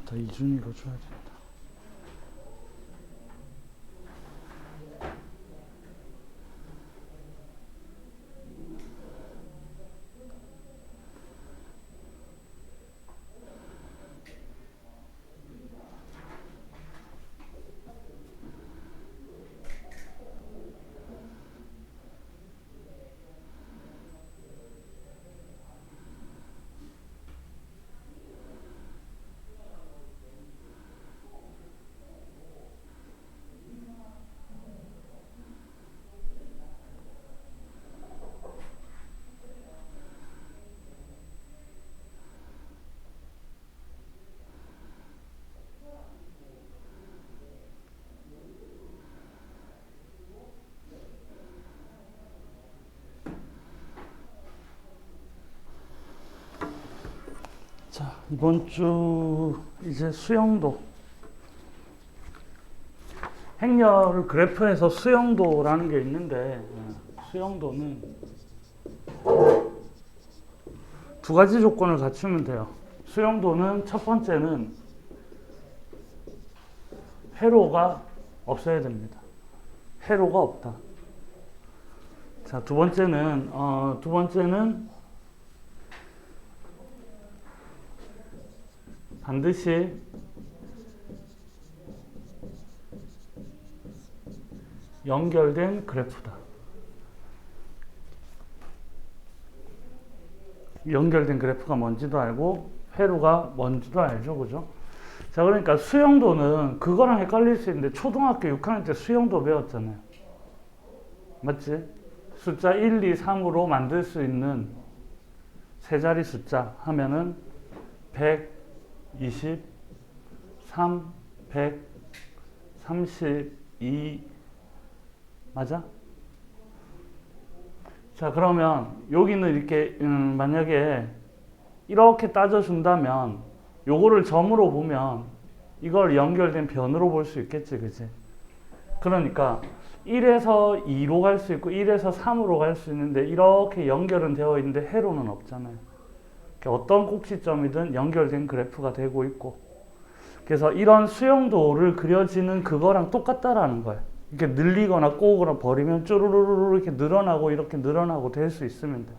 더 이준이로 줘야 된다. 자, 이번 주 이제 수영도. 행렬 그래프에서 수영도라는 게 있는데, 수영도는 두 가지 조건을 갖추면 돼요. 수영도는 첫 번째는 회로가 없어야 됩니다. 회로가 없다. 자, 두 번째는 반드시 연결된 그래프다. 연결된 그래프가 뭔지도 알고 회로가 뭔지도 알죠, 그죠? 자, 그러니까 수영도는 그거랑 헷갈릴 수 있는데 초등학교 6학년 때 수영도 배웠잖아요. 맞지? 숫자 1, 2, 3으로 만들 수 있는 세 자리 숫자 하면은 123, 132 맞아? 자, 그러면 여기는 이렇게 만약에 이렇게 따져준다면 요거를 점으로 보면 이걸 연결된 변으로 볼 수 있겠지, 그치? 그러니까 1에서 2로 갈 수 있고 1에서 3으로 갈 수 있는데 이렇게 연결은 되어 있는데 회로는 없잖아요. 어떤 꼭지점이든 연결된 그래프가 되고 있고, 그래서 이런 수영도를 그려지는 그거랑 똑같다라는 거예요. 이렇게 늘리거나 꼬거나 버리면 쭈루루루 이렇게 늘어나고 이렇게 늘어나고 될 수 있으면 돼.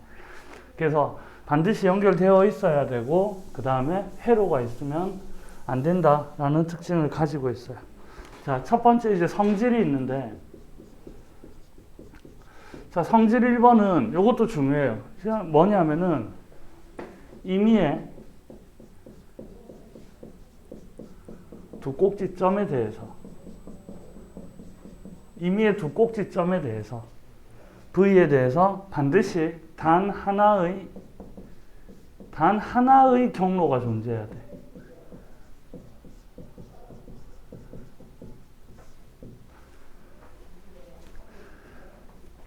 그래서 반드시 연결되어 있어야 되고, 그 다음에 회로가 있으면 안 된다라는 특징을 가지고 있어요. 자, 첫 번째 이제 성질이 있는데, 자, 성질 1번은 이것도 중요해요. 뭐냐면은 임의의 두 꼭지점에 대해서, 임의의 두 꼭지점에 대해서 V에 대해서 반드시 단 하나의 경로가 존재해야 돼.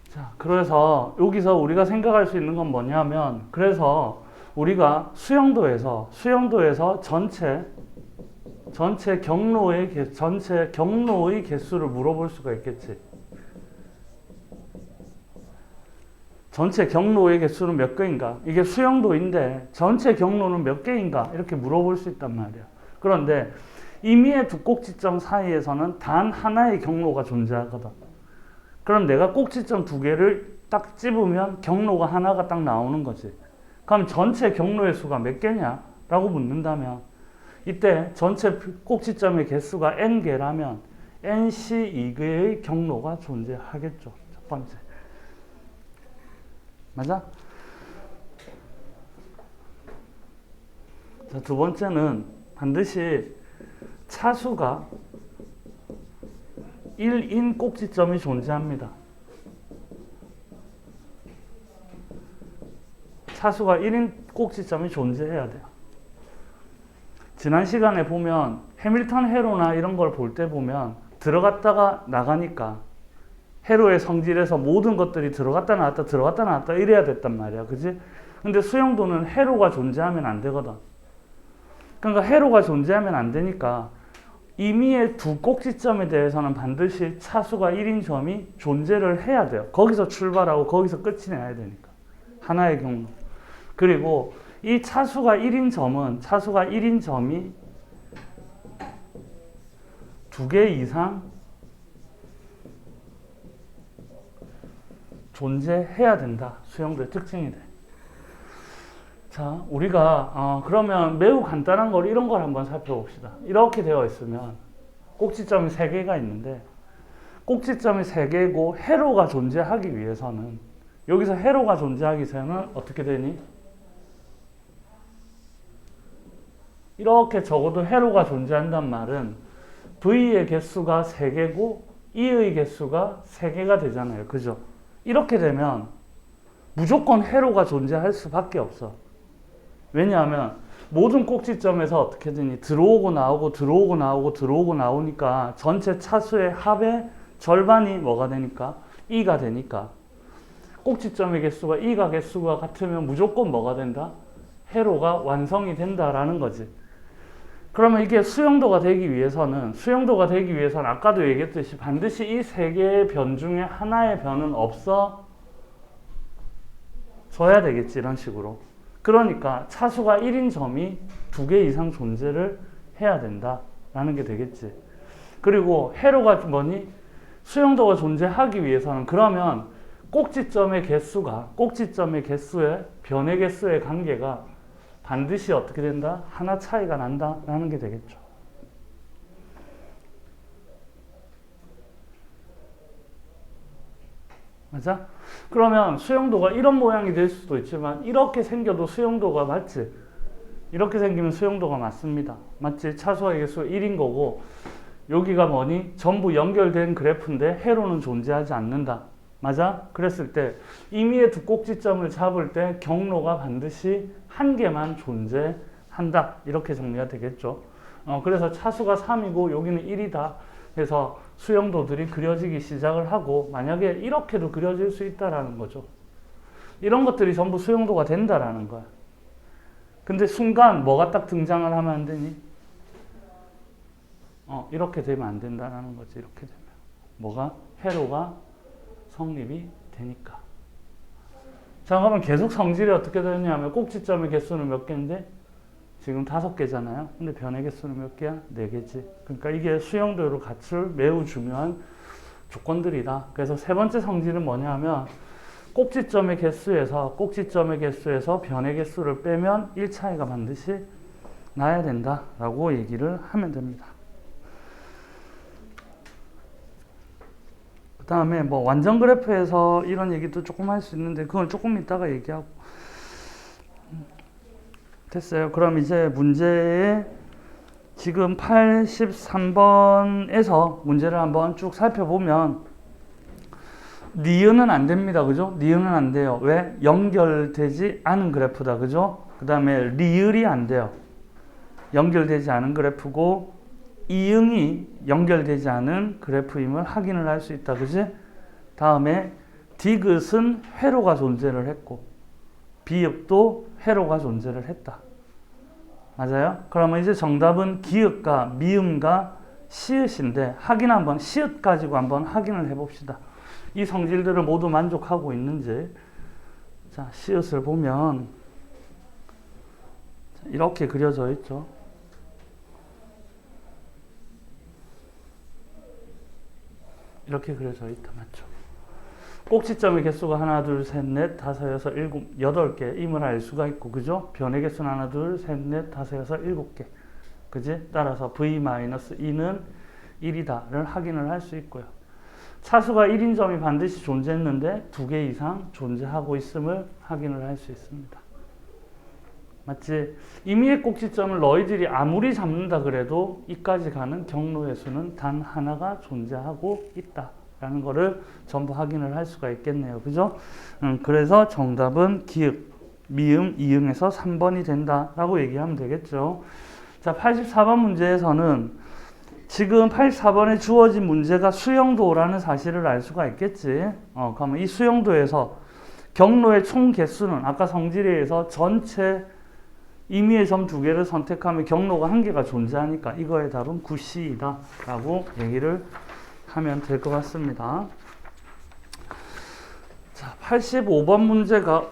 자, 그래서 여기서 우리가 생각할 수 있는 건 뭐냐면, 그래서 우리가 수영도에서 전체 경로의 개수를 물어볼 수가 있겠지. 전체 경로의 개수는 몇 개인가? 이게 수영도인데 전체 경로는 몇 개인가? 이렇게 물어볼 수 있단 말이야. 그런데 임의의 두 꼭지점 사이에서는 단 하나의 경로가 존재하거든. 그럼 내가 꼭지점 두 개를 딱 집으면 경로가 하나가 딱 나오는 거지. 그럼 전체 경로의 수가 몇 개냐? 라고 묻는다면, 이때 전체 꼭지점의 개수가 n개라면 nc2개의 경로가 존재하겠죠. 첫 번째. 맞아? 자, 두 번째는 반드시 차수가 1인 꼭지점이 존재합니다. 차수가 1인 꼭지점이 존재해야 돼요. 지난 시간에 보면 해밀턴 회로나 이런 걸 볼 때 보면 들어갔다가 나가니까 회로의 성질에서 모든 것들이 들어갔다 나왔다 이래야 됐단 말이야. 그지? 근데 수영도는 회로가 존재하면 안 되거든. 그러니까 회로가 존재하면 안 되니까 임의의 두 꼭지점에 대해서는 반드시 차수가 1인 점이 존재를 해야 돼요. 거기서 출발하고 거기서 끝이 나야 되니까. 하나의 경로. 그리고 이 차수가 1인 점이 두 개 이상 존재해야 된다. 수용도의 특징이 돼. 자, 우리가 그러면 매우 간단한 걸 이런 걸 한번 살펴봅시다. 이렇게 되어 있으면 꼭지점이 3개가 있는데 꼭지점이 3개고 회로가 존재하기 위해서는 여기서 회로가 존재하기 위해서는 어떻게 되니? 이렇게 적어도 회로가 존재한단 말은 V의 개수가 3개고 E의 개수가 3개가 되잖아요. 그죠? 이렇게 되면 무조건 회로가 존재할 수밖에 없어. 왜냐하면 모든 꼭지점에서 어떻게 되니? 들어오고 나오고 들어오고 나오고 들어오고 나오니까 전체 차수의 합의 절반이 뭐가 되니까? E가 되니까 꼭지점의 개수가 E가 개수가 같으면 무조건 뭐가 된다? 회로가 완성이 된다라는 거지. 그러면 이게 수용도가 되기 위해서는 아까도 얘기했듯이 반드시 이 3개의 변 중에 하나의 변은 없어져야 되겠지. 이런 식으로. 그러니까 차수가 1인 점이 2개 이상 존재를 해야 된다라는 게 되겠지. 그리고 회로가 뭐니? 수용도가 존재하기 위해서는 그러면 꼭지점의 개수의 변의 개수의 관계가 반드시 어떻게 된다? 하나 차이가 난다라는 게 되겠죠. 맞아? 그러면 수용도가 이런 모양이 될 수도 있지만 이렇게 생겨도 수용도가 맞지? 이렇게 생기면 수용도가 맞습니다. 맞지? 차수의 개수가 1인 거고 여기가 뭐니? 전부 연결된 그래프인데 회로는 존재하지 않는다. 맞아? 그랬을 때 임의의 두 꼭지점을 잡을 때 경로가 반드시 한 개만 존재한다. 이렇게 정리가 되겠죠. 그래서 차수가 3이고 여기는 1이다. 그래서 수용도들이 그려지기 시작을 하고 만약에 이렇게도 그려질 수 있다라는 거죠. 이런 것들이 전부 수용도가 된다라는 거야. 근데 순간 뭐가 딱 등장을 하면 안 되니? 이렇게 되면 안 된다라는 거지. 이렇게 되면 뭐가? 회로가 성립이 되니까. 자, 그러면 계속 성질이 어떻게 되느냐면 꼭지점의 개수는 몇 개인데 지금 5개잖아요. 근데 변의 개수는 몇 개야? 4개지. 그러니까 이게 수용도를 갖출 매우 중요한 조건들이다. 그래서 세 번째 성질은 뭐냐 하면 꼭지점의 개수에서 변의 개수를 빼면 1차이가 반드시 나야 된다라고 얘기를 하면 됩니다. 그 다음에 뭐 완전 그래프에서 이런 얘기도 조금 할 수 있는데 그건 조금 이따가 얘기하고. 됐어요. 그럼 이제 문제에 지금 83번에서 문제를 한번 쭉 살펴보면 니은은 안 됩니다. 그죠? 니은은 안 돼요. 왜? 연결되지 않은 그래프다. 그죠? 그 다음에 리을이 안 돼요. 연결되지 않은 그래프고 이응이 연결되지 않은 그래프임을 확인을 할 수 있다. 그지? 다음에 디귿은 회로가 존재를 했고 비읍도 회로가 존재를 했다. 맞아요? 그러면 이제 정답은 기읍과 미음과 시읒인데 시읒 가지고 한번 확인을 해봅시다. 이 성질들을 모두 만족하고 있는지. 자, 시읒을 보면 이렇게 그려져 있죠. 이렇게 그려져 있다. 맞죠? 꼭지점의 개수가 하나, 둘, 셋, 넷, 다섯, 여섯, 일곱, 8개임을 알 수가 있고, 그죠? 변의 개수는 하나, 둘, 셋, 넷, 다섯, 여섯, 7개. 그지? 따라서 v-2는 1이다를 확인을 할 수 있고요. 차수가 1인 점이 반드시 존재했는데 2개 이상 존재하고 있음을 확인을 할 수 있습니다. 맞지? 임의의 꼭지점을 너희들이 아무리 잡는다 그래도 이까지 가는 경로의 수는 단 하나가 존재하고 있다. 라는 거를 전부 확인을 할 수가 있겠네요. 그죠? 그래서 정답은 기읍, 미음, 이응에서 3번이 된다라고 얘기하면 되겠죠. 자, 84번 문제에서는 지금 84번에 주어진 문제가 수용도라는 사실을 알 수가 있겠지. 그러면 이 수용도에서 경로의 총 개수는 아까 성질에 의해서 전체 임의의 점 2개를 선택하면 경로가 1개가 존재하니까 이거의 답은 9C이다 라고 얘기를 하면 될 것 같습니다. 자, 85번 문제가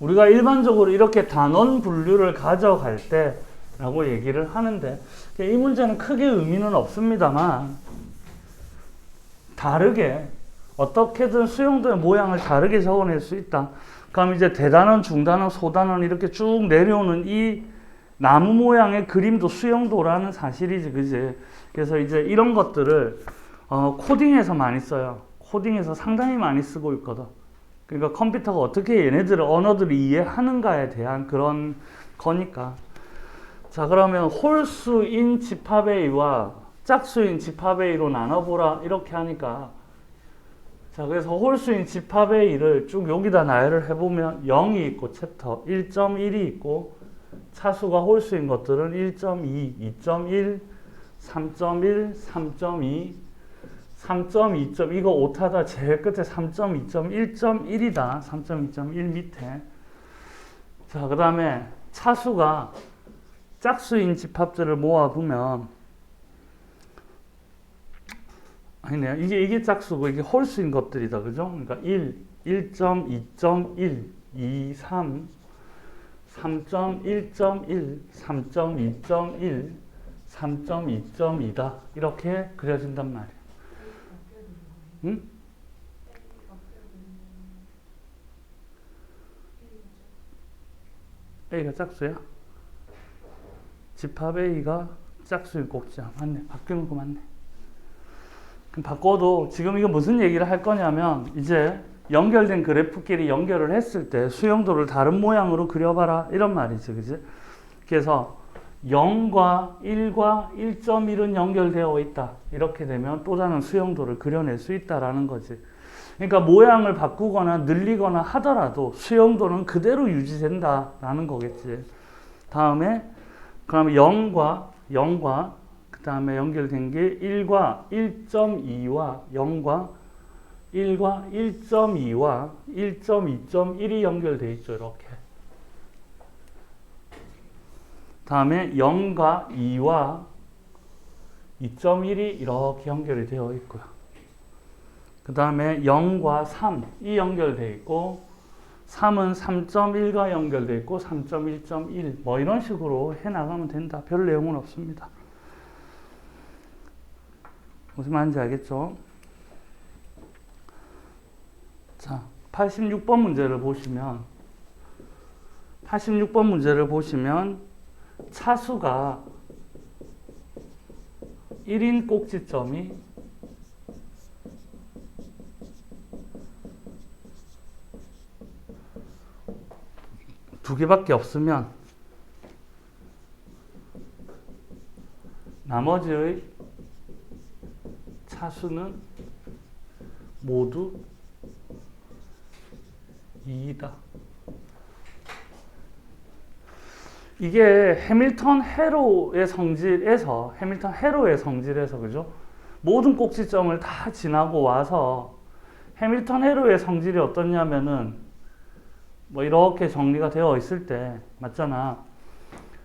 우리가 일반적으로 이렇게 단원 분류를 가져갈 때 라고 얘기를 하는데, 이 문제는 크게 의미는 없습니다만 다르게 어떻게든 수용도의 모양을 다르게 적어낼 수 있다. 그럼 이제 대단원, 중단원, 소단원 이렇게 쭉 내려오는 이 나무 모양의 그림도 수용도라는 사실이지, 그지? 그래서 이제 이런 것들을 코딩에서 많이 써요. 코딩에서 상당히 많이 쓰고 있거든. 그러니까 컴퓨터가 어떻게 얘네들을 언어들을 이해하는가에 대한 그런 거니까. 자, 그러면 홀수인 집합A와 짝수인 집합A로 나눠보라 이렇게 하니까, 자, 그래서 홀수인 집합A를 쭉 여기다 나열을 해보면 0이 있고 챕터 1.1이 있고, 차수가 홀수인 것들은 1.2, 2.1, 3.1, 3.2, 3.2. 이거 오타다. 제일 끝에 3.2.1.1이다. 3.2.1 밑에. 자, 그 다음에 차수가 짝수인 집합들을 모아보면, 아니네요. 이게 짝수고 이게 홀수인 것들이다. 그죠? 그러니까 1, 1.2.1, 2, 3, 3.1.1, 3.2.1, 3.2.2다. 이렇게 그려진단 말이에요. 응? A가 짝수야? 집합 A가 짝수인 꼭지야. 맞네. 바뀌는 거 맞네. 그럼 바꿔도 지금 이거 무슨 얘기를 할 거냐면, 이제 연결된 그래프끼리 연결을 했을 때 수용도를 다른 모양으로 그려봐라 이런 말이지, 그지? 그래서 0과 1과 1.1은 연결되어 있다. 이렇게 되면 또 다른 수용도를 그려낼 수 있다라는 거지. 그러니까 모양을 바꾸거나 늘리거나 하더라도 수용도는 그대로 유지된다라는 거겠지. 다음에 그러면 0과 그 다음에 연결된 게 1과 1.2와 0과 1과 1.2와 1.2.1이 연결되어 있죠. 이렇게. 다음에 0과 2와 2.1이 이렇게 연결이 되어 있고요. 그 다음에 0과 3이 연결되어 있고, 3은 3.1과 연결되어 있고 3.1.1 뭐 이런 식으로 해나가면 된다. 별 내용은 없습니다. 무슨 말인지 알겠죠? 자, 86번 문제를 보시면, 86번 문제를 보시면 차수가 1인 꼭지점이 두 개밖에 없으면 나머지의 차수는 모두 2이다. 이게 해밀턴 헤로의 성질에서, 그죠? 모든 꼭지점을 다 지나고 와서 해밀턴 헤로의 성질이 어떻냐면은 뭐 이렇게 정리가 되어 있을 때, 맞잖아.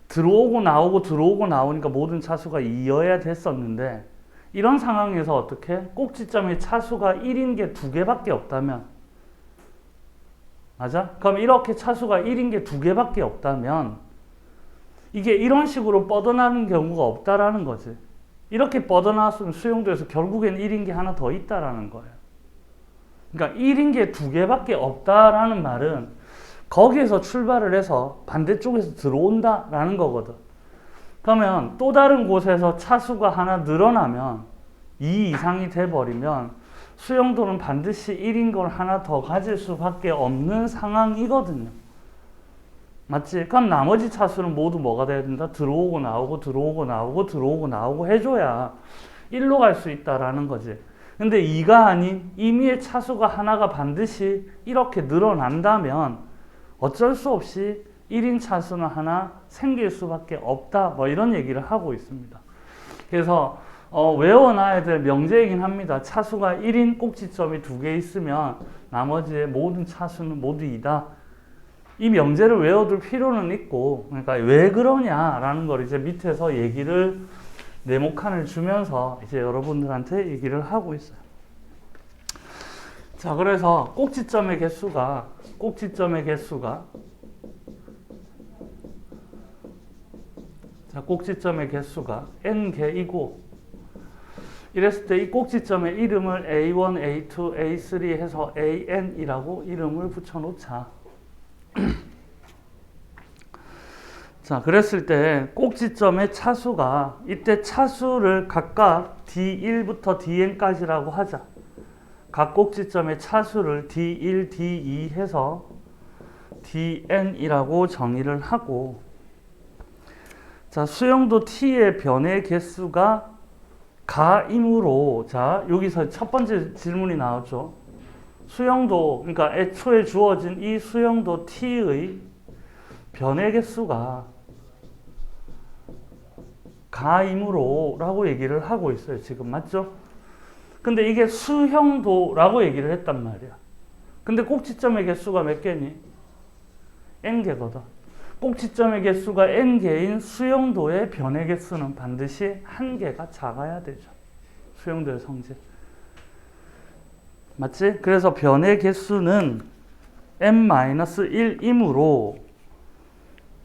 들어오고 나오니까 모든 차수가 2여야 됐었는데, 이런 상황에서 어떻게? 꼭지점의 차수가 1인 게 2개밖에 없다면, 맞아? 그럼 이렇게 차수가 1인 게 2개밖에 없다면 이게 이런 식으로 뻗어나는 경우가 없다라는 거지. 이렇게 뻗어나왔으면 수용도에서 결국엔 1인 게 하나 더 있다라는 거예요. 그러니까 1인 게 2개밖에 없다라는 말은 거기에서 출발을 해서 반대쪽에서 들어온다라는 거거든. 그러면 또 다른 곳에서 차수가 하나 늘어나면 2 이상이 돼버리면 수용도는 반드시 1인 걸 하나 더 가질 수밖에 없는 상황이거든요. 맞지? 그럼 나머지 차수는 모두 뭐가 돼야 된다? 들어오고 나오고 해줘야 1로 갈 수 있다라는 거지. 근데 2가 아닌 임의의 차수가 하나가 반드시 이렇게 늘어난다면 어쩔 수 없이 1인 차수는 하나 생길 수밖에 없다. 뭐 이런 얘기를 하고 있습니다. 그래서 외워놔야 될 명제이긴 합니다. 차수가 1인 꼭지점이 2개 있으면 나머지의 모든 차수는 모두 2다. 이 명제를 외워둘 필요는 있고, 그러니까 왜 그러냐라는 걸 이제 밑에서 얘기를 네모칸을 주면서 이제 여러분들한테 얘기를 하고 있어요. 자, 그래서 꼭지점의 개수가 자, 꼭지점의 개수가 n개이고 이랬을 때 이 꼭지점의 이름을 A1, A2, A3 해서 AN이라고 이름을 붙여놓자. 자, 그랬을 때 꼭지점의 차수가 이때 차수를 각각 D1부터 Dn까지라고 하자. 각 꼭지점의 차수를 D1, D2 해서 Dn이라고 정의를 하고 자, 수영도 T의 변의 개수가 가이므로 자, 여기서 첫 번째 질문이 나왔죠. 수영도, 그러니까 애초에 주어진 이 수영도 T의 변의 개수가 가이므로 라고 얘기를 하고 있어요. 지금 맞죠? 근데 이게 수형도라고 얘기를 했단 말이야. 근데 꼭지점의 개수가 몇 개니? n개거든. 꼭지점의 개수가 n개인 수영도의 변의 개수는 반드시 1개가 작아야 되죠. 수영도의 성질. 맞지? 그래서 변의 개수는 n-1이므로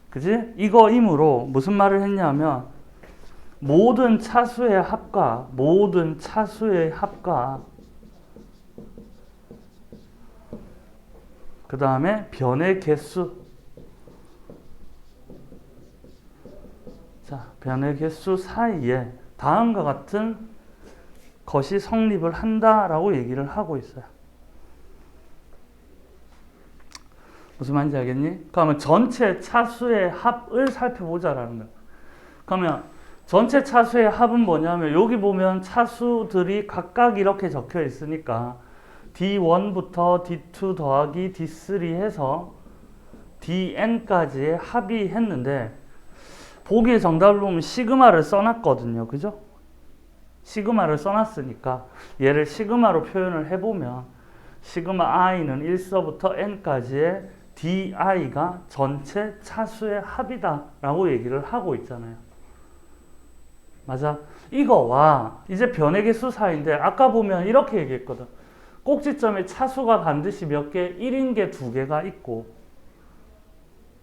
그지? 이거이므로 무슨 말을 했냐면 모든 차수의 합과 그 다음에 변의 개수 자, 변의 개수 사이에 다음과 같은 것이 성립을 한다라고 얘기를 하고 있어요. 무슨 말인지 알겠니? 그러면 전체 차수의 합을 살펴보자라는 거야. 그러면 전체 차수의 합은 뭐냐면 여기 보면 차수들이 각각 이렇게 적혀 있으니까 D1부터 D2 더하기 D3 해서 DN까지의 합이 했는데 보기의 정답을 보면 시그마를 써놨거든요. 그죠? 시그마를 써놨으니까 얘를 시그마로 표현을 해보면 시그마 i는 1서부터 n까지의 di가 전체 차수의 합이다 라고 얘기를 하고 있잖아요. 맞아? 이거와 이제 변의 개수 사이인데 아까 보면 이렇게 얘기했거든. 꼭지점의 차수가 반드시 몇 개? 1인 게 2개가 있고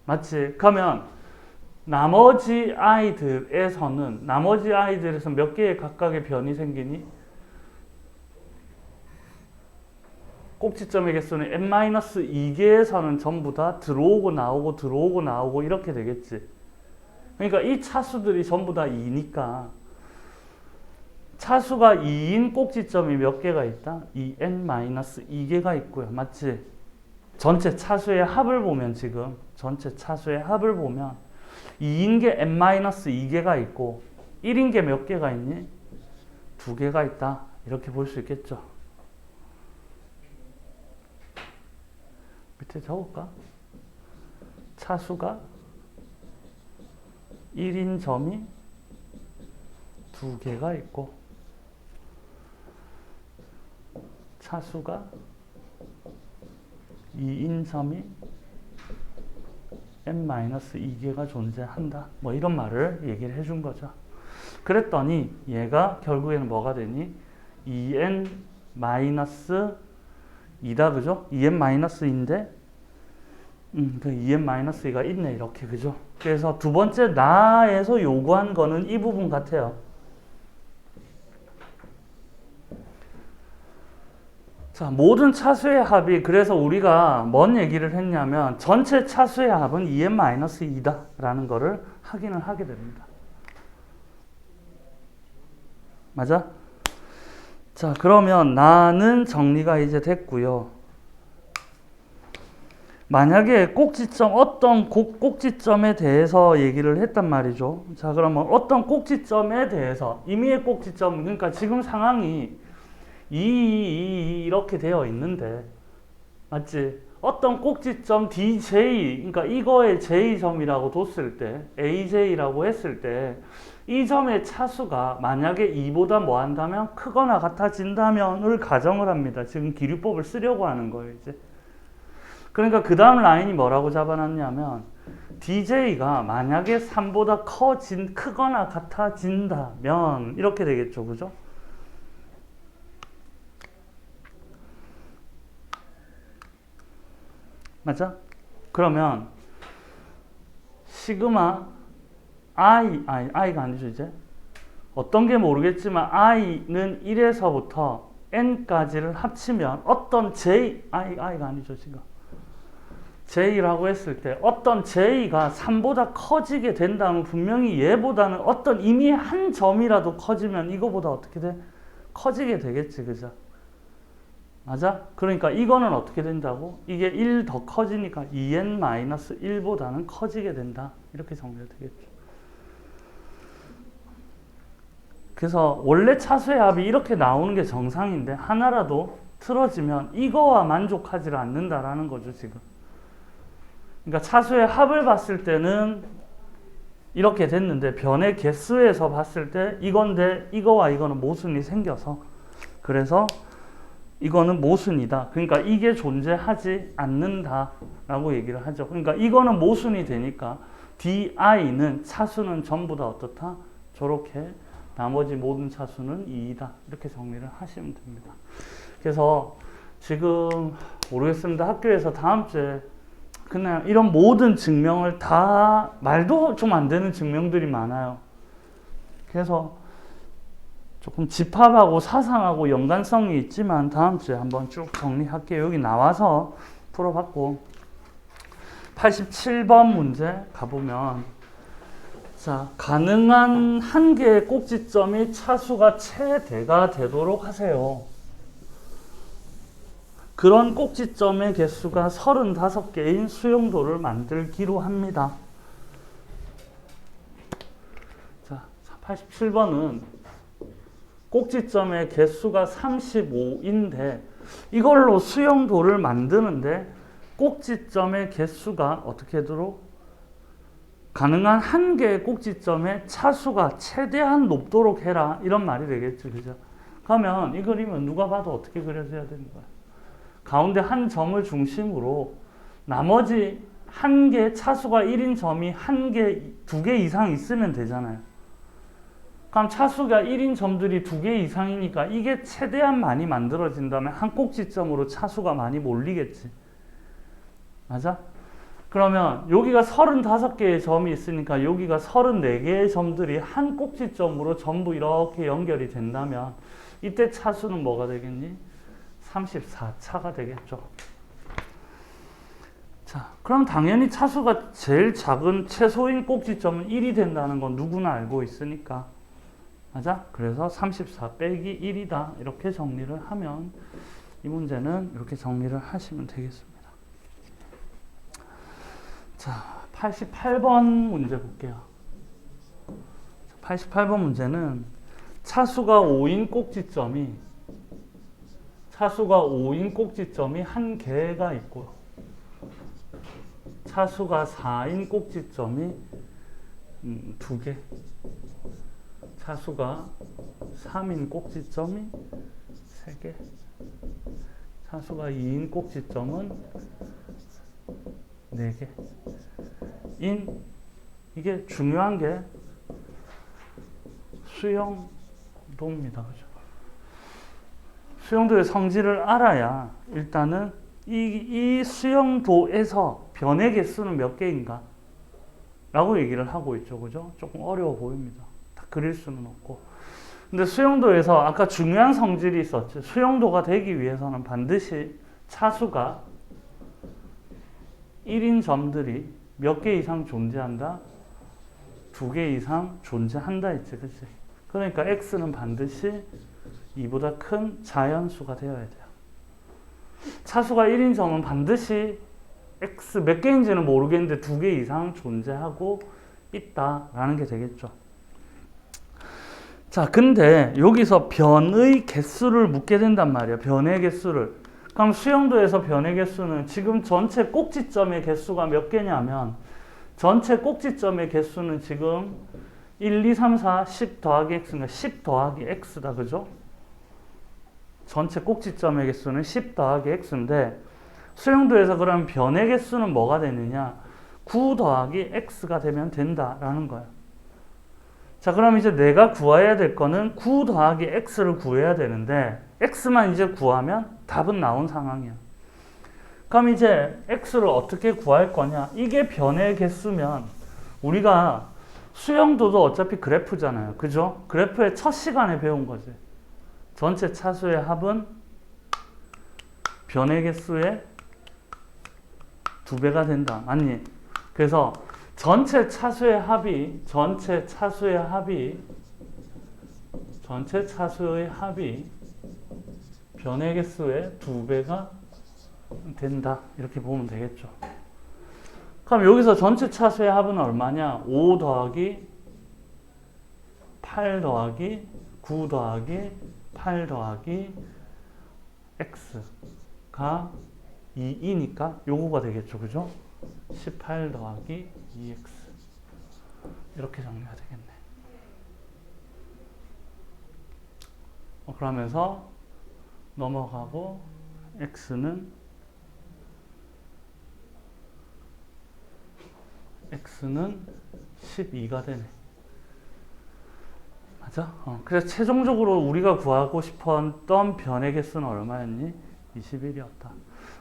맞지? 그러면 나머지 아이들에서 몇 개의 각각의 변이 생기니? 꼭지점의 개수는 n-2개에서는 전부 다 들어오고 나오고 이렇게 되겠지. 그러니까 이 차수들이 전부 다 2니까 차수가 2인 꼭지점이 몇 개가 있다? 2n-2개가 있고요. 맞지? 전체 차수의 합을 보면 지금 전체 차수의 합을 보면 2인 게 n-2개가 있고 1인 게 몇 개가 있니? 2개가 있다. 이렇게 볼 수 있겠죠. 밑에 적을까? 차수가 1인 점이 2개가 있고 차수가 2인 점이 n-2개가 존재한다. 뭐 이런 말을 얘기를 해준 거죠. 그랬더니 얘가 결국에는 뭐가 되니? 2n-2다. 그죠? 2n-2인데 그 2n-2가 있네. 이렇게. 그죠? 그래서 두 번째 나에서 요구한 거는 이 부분 같아요. 자, 모든 차수의 합이 그래서 우리가 뭔 얘기를 했냐면 전체 차수의 합은 2n-2다 라는 거를 확인을 하게 됩니다. 맞아? 자, 그러면 나는 정리가 이제 됐고요. 만약에 꼭지점 어떤 꼭지점에 대해서 얘기를 했단 말이죠. 자, 그러면 어떤 꼭지점에 대해서 임의의 꼭지점 그러니까 지금 상황이 이렇게 되어 있는데 맞지? 어떤 꼭지점 DJ 그러니까 이거의 J점이라고 뒀을 때 AJ라고 했을 때 이 점의 차수가 만약에 2보다 뭐 한다면 크거나 같아진다면을 가정을 합니다. 지금 기류법을 쓰려고 하는 거예요. 이제 그러니까 그 다음 라인이 뭐라고 잡아놨냐면 DJ가 만약에 3보다 크거나 같아진다면 이렇게 되겠죠. 그죠? 맞아? 그러면 시그마 i가 아니죠, 이제. 어떤 게 모르겠지만 i는 1에서부터 n까지를 합치면 어떤 i가 아니죠, 지금. j라고 했을 때 어떤 j가 3보다 커지게 된다면 분명히 얘보다는 어떤 이미 한 점이라도 커지면 이거보다 어떻게 돼? 커지게 되겠지, 그죠? 맞아? 그러니까 이거는 어떻게 된다고? 이게 1 더 커지니까 2n-1보다는 커지게 된다. 이렇게 정리가 되겠죠. 그래서 원래 차수의 합이 이렇게 나오는 게 정상인데 하나라도 틀어지면 이거와 만족하지 않는다라는 거죠, 지금. 그러니까 차수의 합을 봤을 때는 이렇게 됐는데 변의 개수에서 봤을 때 이건데 이거와 이거는 모순이 생겨서 그래서 이거는 모순이다. 그러니까 이게 존재하지 않는다라고 얘기를 하죠. 그러니까 이거는 모순이 되니까 di는 차수는 전부 다 어떻다? 저렇게 나머지 모든 차수는 2이다. 이렇게 정리를 하시면 됩니다. 그래서 지금 모르겠습니다. 학교에서 다음 주에 그냥 이런 모든 증명을 다 말도 좀 안 되는 증명들이 많아요. 그래서 조금 집합하고 사상하고 연관성이 있지만 다음 주에 한번 쭉 정리할게요. 여기 나와서 풀어봤고 87번 문제 가보면 자, 가능한 한 개의 꼭지점이 차수가 최대가 되도록 하세요. 그런 꼭지점의 개수가 35개인 수용도를 만들기로 합니다. 자, 87번은 꼭지점의 개수가 35인데 이걸로 수용도를 만드는데 꼭지점의 개수가 어떻게 되도록 가능한 한 개의 꼭지점의 차수가 최대한 높도록 해라 이런 말이 되겠죠, 그죠? 그러면 이 그림은 누가 봐도 어떻게 그려져야 되는 거야? 가운데 한 점을 중심으로 나머지 한 개 차수가 1인 점이 한 개, 2개 이상 있으면 되잖아요. 그럼 차수가 1인 점들이 2개 이상이니까 이게 최대한 많이 만들어진다면 한 꼭지점으로 차수가 많이 몰리겠지. 맞아? 그러면 여기가 35개의 점이 있으니까 여기가 34개의 점들이 한 꼭지점으로 전부 이렇게 연결이 된다면 이때 차수는 뭐가 되겠니? 34차가 되겠죠. 자, 그럼 당연히 차수가 제일 작은 최소인 꼭지점은 1이 된다는 건 누구나 알고 있으니까. 맞아? 그래서 34 빼기 1이다. 이렇게 정리를 하면 이 문제는 이렇게 정리를 하시면 되겠습니다. 자, 88번 문제 볼게요. 88번 문제는 차수가 5인 꼭지점이 한 개가 있고요. 차수가 4인 꼭지점이 2개. 차수가 3인 꼭지점이 3개. 차수가 2인 꼭지점은 4개. 이게 중요한 게 수용도입니다. 그죠? 수용도의 성질을 알아야 일단은 이 수용도에서 변의 개수는 몇 개인가? 라고 얘기를 하고 있죠. 그죠? 조금 어려워 보입니다. 다 그릴 수는 없고. 근데 수용도에서 아까 중요한 성질이 있었죠. 수용도가 되기 위해서는 반드시 차수가 1인 점들이 몇 개 이상 존재한다? 2개 이상 존재한다 했지, 그치? 그러니까 x는 반드시 2보다 큰 자연수가 되어야 돼요. 차수가 1인 점은 반드시 x 몇 개인지는 모르겠는데 2개 이상 존재하고 있다라는 게 되겠죠. 자, 근데 여기서 변의 개수를 묻게 된단 말이에요. 변의 개수를. 그럼 수용도에서 변의 개수는 지금 전체 꼭지점의 개수가 몇 개냐면 전체 꼭지점의 개수는 지금 1, 2, 3, 4, 10 더하기 x인가 10 더하기 x다. 그죠? 전체 꼭지점의 개수는 10 더하기 x인데 수용도에서 그러면 변의 개수는 뭐가 되느냐? 9 더하기 x가 되면 된다라는 거예요. 자, 그럼 이제 내가 구해야 될 거는 9 더하기 x를 구해야 되는데 x만 이제 구하면 답은 나온 상황이야. 그럼 이제 x를 어떻게 구할 거냐? 이게 변의 개수면 우리가 수영도도 어차피 그래프잖아요. 그죠? 그래프의 첫 시간에 배운 거지. 전체 차수의 합은 변의 개수의 2배가 된다. 맞니? 그래서 전체 차수의 합이 변의 개수의 2배가 된다. 이렇게 보면 되겠죠. 그럼 여기서 전체 차수의 합은 얼마냐? 5 더하기 8 더하기 9 더하기 8 더하기 x가 2니까 요거가 되겠죠. 그죠? 18 더하기 2x 이렇게 정리가 되겠네. 그러면서 넘어가고 x는 12가 되네. 맞아? 그래서 최종적으로 우리가 구하고 싶었던 변의 개수는 얼마였니? 21이었다.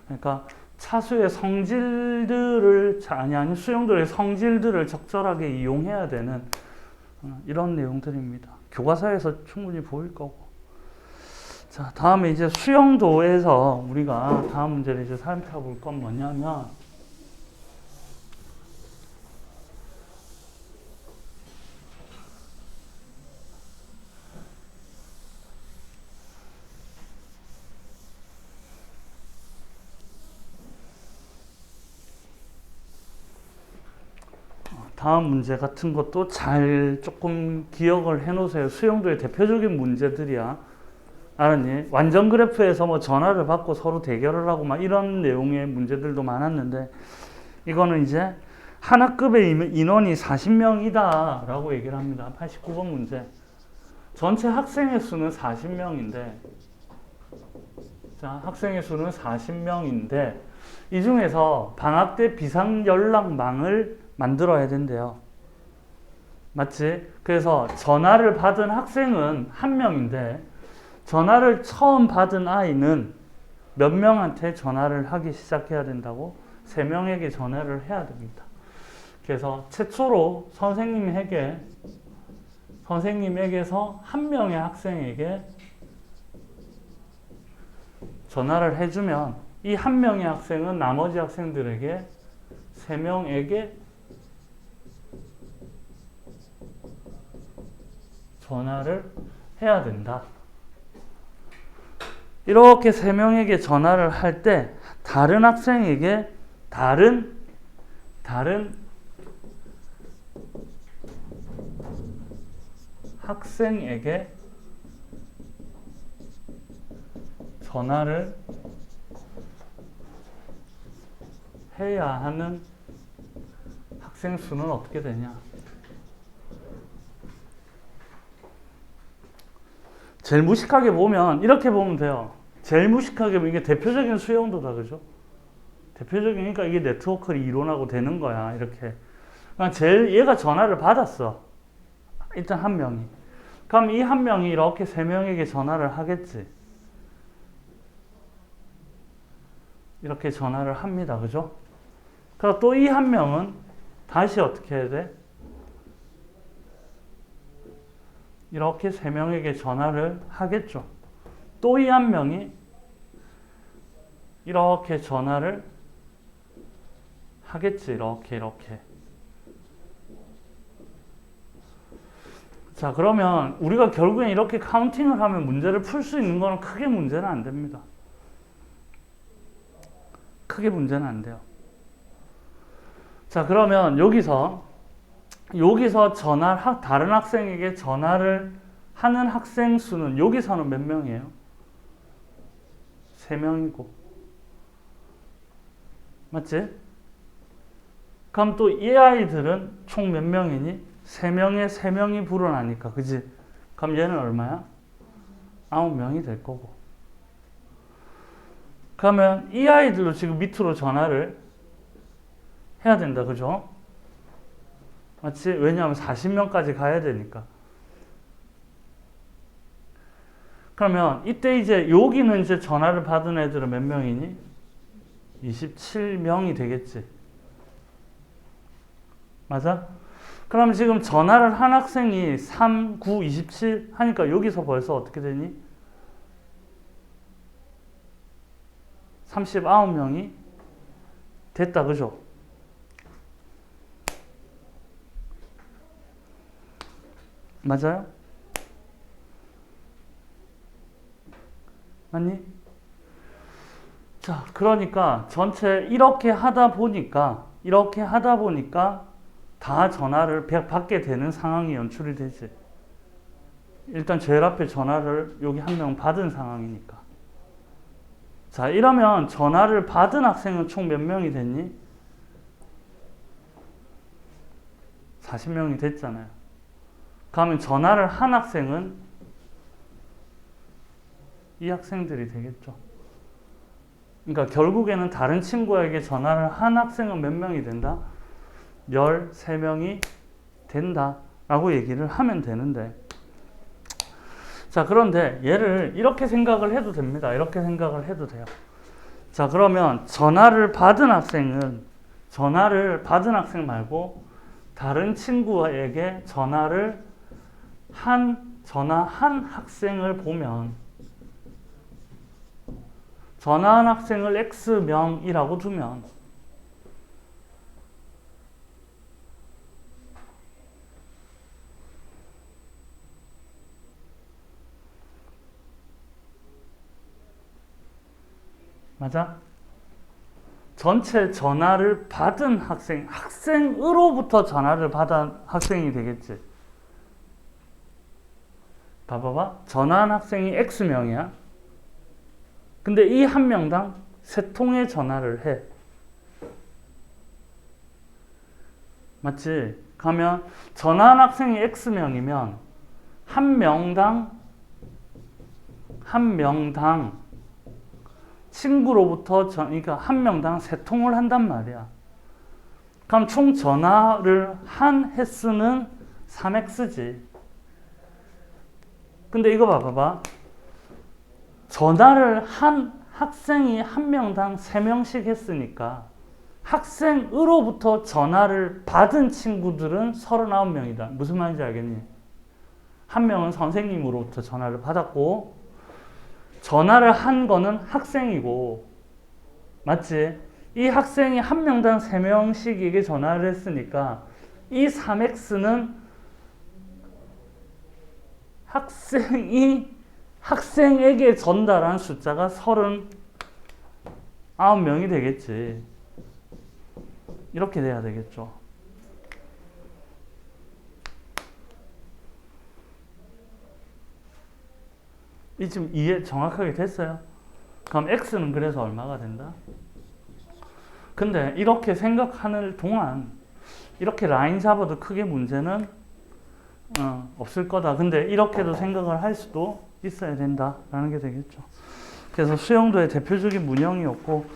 그러니까 차수의 성질들을 아니 수용들의 성질들을 적절하게 이용해야 되는 이런 내용들입니다. 교과서에서 충분히 보일 거고. 자, 다음에 이제 수용도에서 우리가 다음 문제를 이제 살펴볼 건 뭐냐면 다음 문제 같은 것도 잘 조금 기억을 해 놓으세요. 수용도의 대표적인 문제들이야. 알았니? 완전 그래프에서 뭐 전화를 받고 서로 대결을 하고 막 이런 내용의 문제들도 많았는데 이거는 이제 한 학급의 인원이 40명이다 라고 얘기를 합니다. 89번 문제. 전체 학생의 수는 40명인데 자, 학생의 수는 40명인데 이 중에서 방학 때 비상연락망을 만들어야 된대요. 맞지? 그래서 전화를 받은 학생은 1명인데 전화를 처음 받은 아이는 몇 명한테 전화를 하기 시작해야 된다고? 3명에게 전화를 해야 됩니다. 그래서 최초로 선생님에게서 1명의 학생에게 전화를 해주면 이 1명의 학생은 나머지 학생들에게 3명에게 전화를 해야 된다. 이렇게 3명에게 전화를 할 때 다른 학생에게 다른 학생에게 전화를 해야 하는 학생 수는 어떻게 되냐? 제일 무식하게 보면 이렇게 보면 돼요. 제일 무식하게 보면 이게 대표적인 수용도다. 그죠? 대표적이니까 이게 네트워크를 이론하고 되는 거야. 이렇게. 그러니까 제일 얘가 전화를 받았어. 일단 1명이. 그럼 이 1명이 이렇게 3명에게 전화를 하겠지. 이렇게 전화를 합니다. 그죠? 그럼 또 이 1명은 다시 어떻게 해야 돼? 이렇게 3명에게 전화를 하겠죠. 또 이 1명이 이렇게 전화를 하겠지. 이렇게. 자, 그러면 우리가 결국엔 이렇게 카운팅을 하면 문제를 풀 수 있는 거는 크게 문제는 안 됩니다. 크게 문제는 안 돼요. 자, 그러면 여기서 다른 학생에게 전화를 하는 학생 수는 여기서는 몇 명이에요? 3명이고. 맞지? 그럼 또 이 아이들은 총 몇 명이니? 3명이 불어나니까. 그지? 그럼 얘는 얼마야? 9명이 될 거고. 그러면 이 아이들도 지금 밑으로 전화를 해야 된다. 그죠? 맞지? 왜냐하면 40명까지 가야 되니까. 그러면 이때 이제 여기는 이제 전화를 받은 애들은 몇 명이니? 27명이 되겠지. 맞아? 그럼 지금 전화를 한 학생이 3, 9, 27 하니까 여기서 벌써 어떻게 되니? 39명이 됐다, 그죠? 맞아요? 맞니? 자, 그러니까 전체 이렇게 하다 보니까 다 전화를 받게 되는 상황이 연출이 되지. 일단 제일 앞에 전화를 여기 한 명 받은 상황이니까. 자, 이러면 전화를 받은 학생은 총 몇 명이 됐니? 40명이 됐잖아요. 그러면 전화를 한 학생은 이 학생들이 되겠죠. 그러니까 결국에는 다른 친구에게 전화를 한 학생은 몇 명이 된다? 13명이 된다 라고 얘기를 하면 되는데, 자, 그런데 얘를 이렇게 생각을 해도 됩니다. 이렇게 생각을 해도 돼요. 자, 그러면 전화를 받은 학생 말고 다른 친구에게 전화한 학생을 보면, 전화한 학생을 X명이라고 두면 맞아? 전체 전화를 받은 학생으로부터 전화를 받은 학생이 되겠지. 봐봐봐. 전화한 학생이 X명이야. 근데 이 한 명당 3통의 전화를 해. 맞지? 그러면 전화한 학생이 X명이면 한 명당 친구로부터 그러니까 한 명당 3통을 한단 말이야. 그럼 총 전화를 한 횟수는 3x지. 근데 이거 봐봐. 전화를 한 학생이 한 명당 3명씩 했으니까 학생으로부터 전화를 받은 친구들은 39명이다. 무슨 말인지 알겠니? 한 명은 선생님으로부터 전화를 받았고, 전화를 한 거는 학생이고, 맞지? 이 학생이 한 명당 3명씩에게 전화를 했으니까 이 3x는 학생에게 전달한 숫자가 39명이 되겠지. 이렇게 돼야 되겠죠. 이 지금 이해 정확하게 됐어요? 그럼 x는 그래서 얼마가 된다? 근데 이렇게 생각하는 동안 이렇게 라인 잡아도 크게 문제는 없을 거다. 근데 이렇게도 생각을 할 수도 있어야 된다라는 게 되겠죠. 그래서 수영도의 대표적인 문형이었고,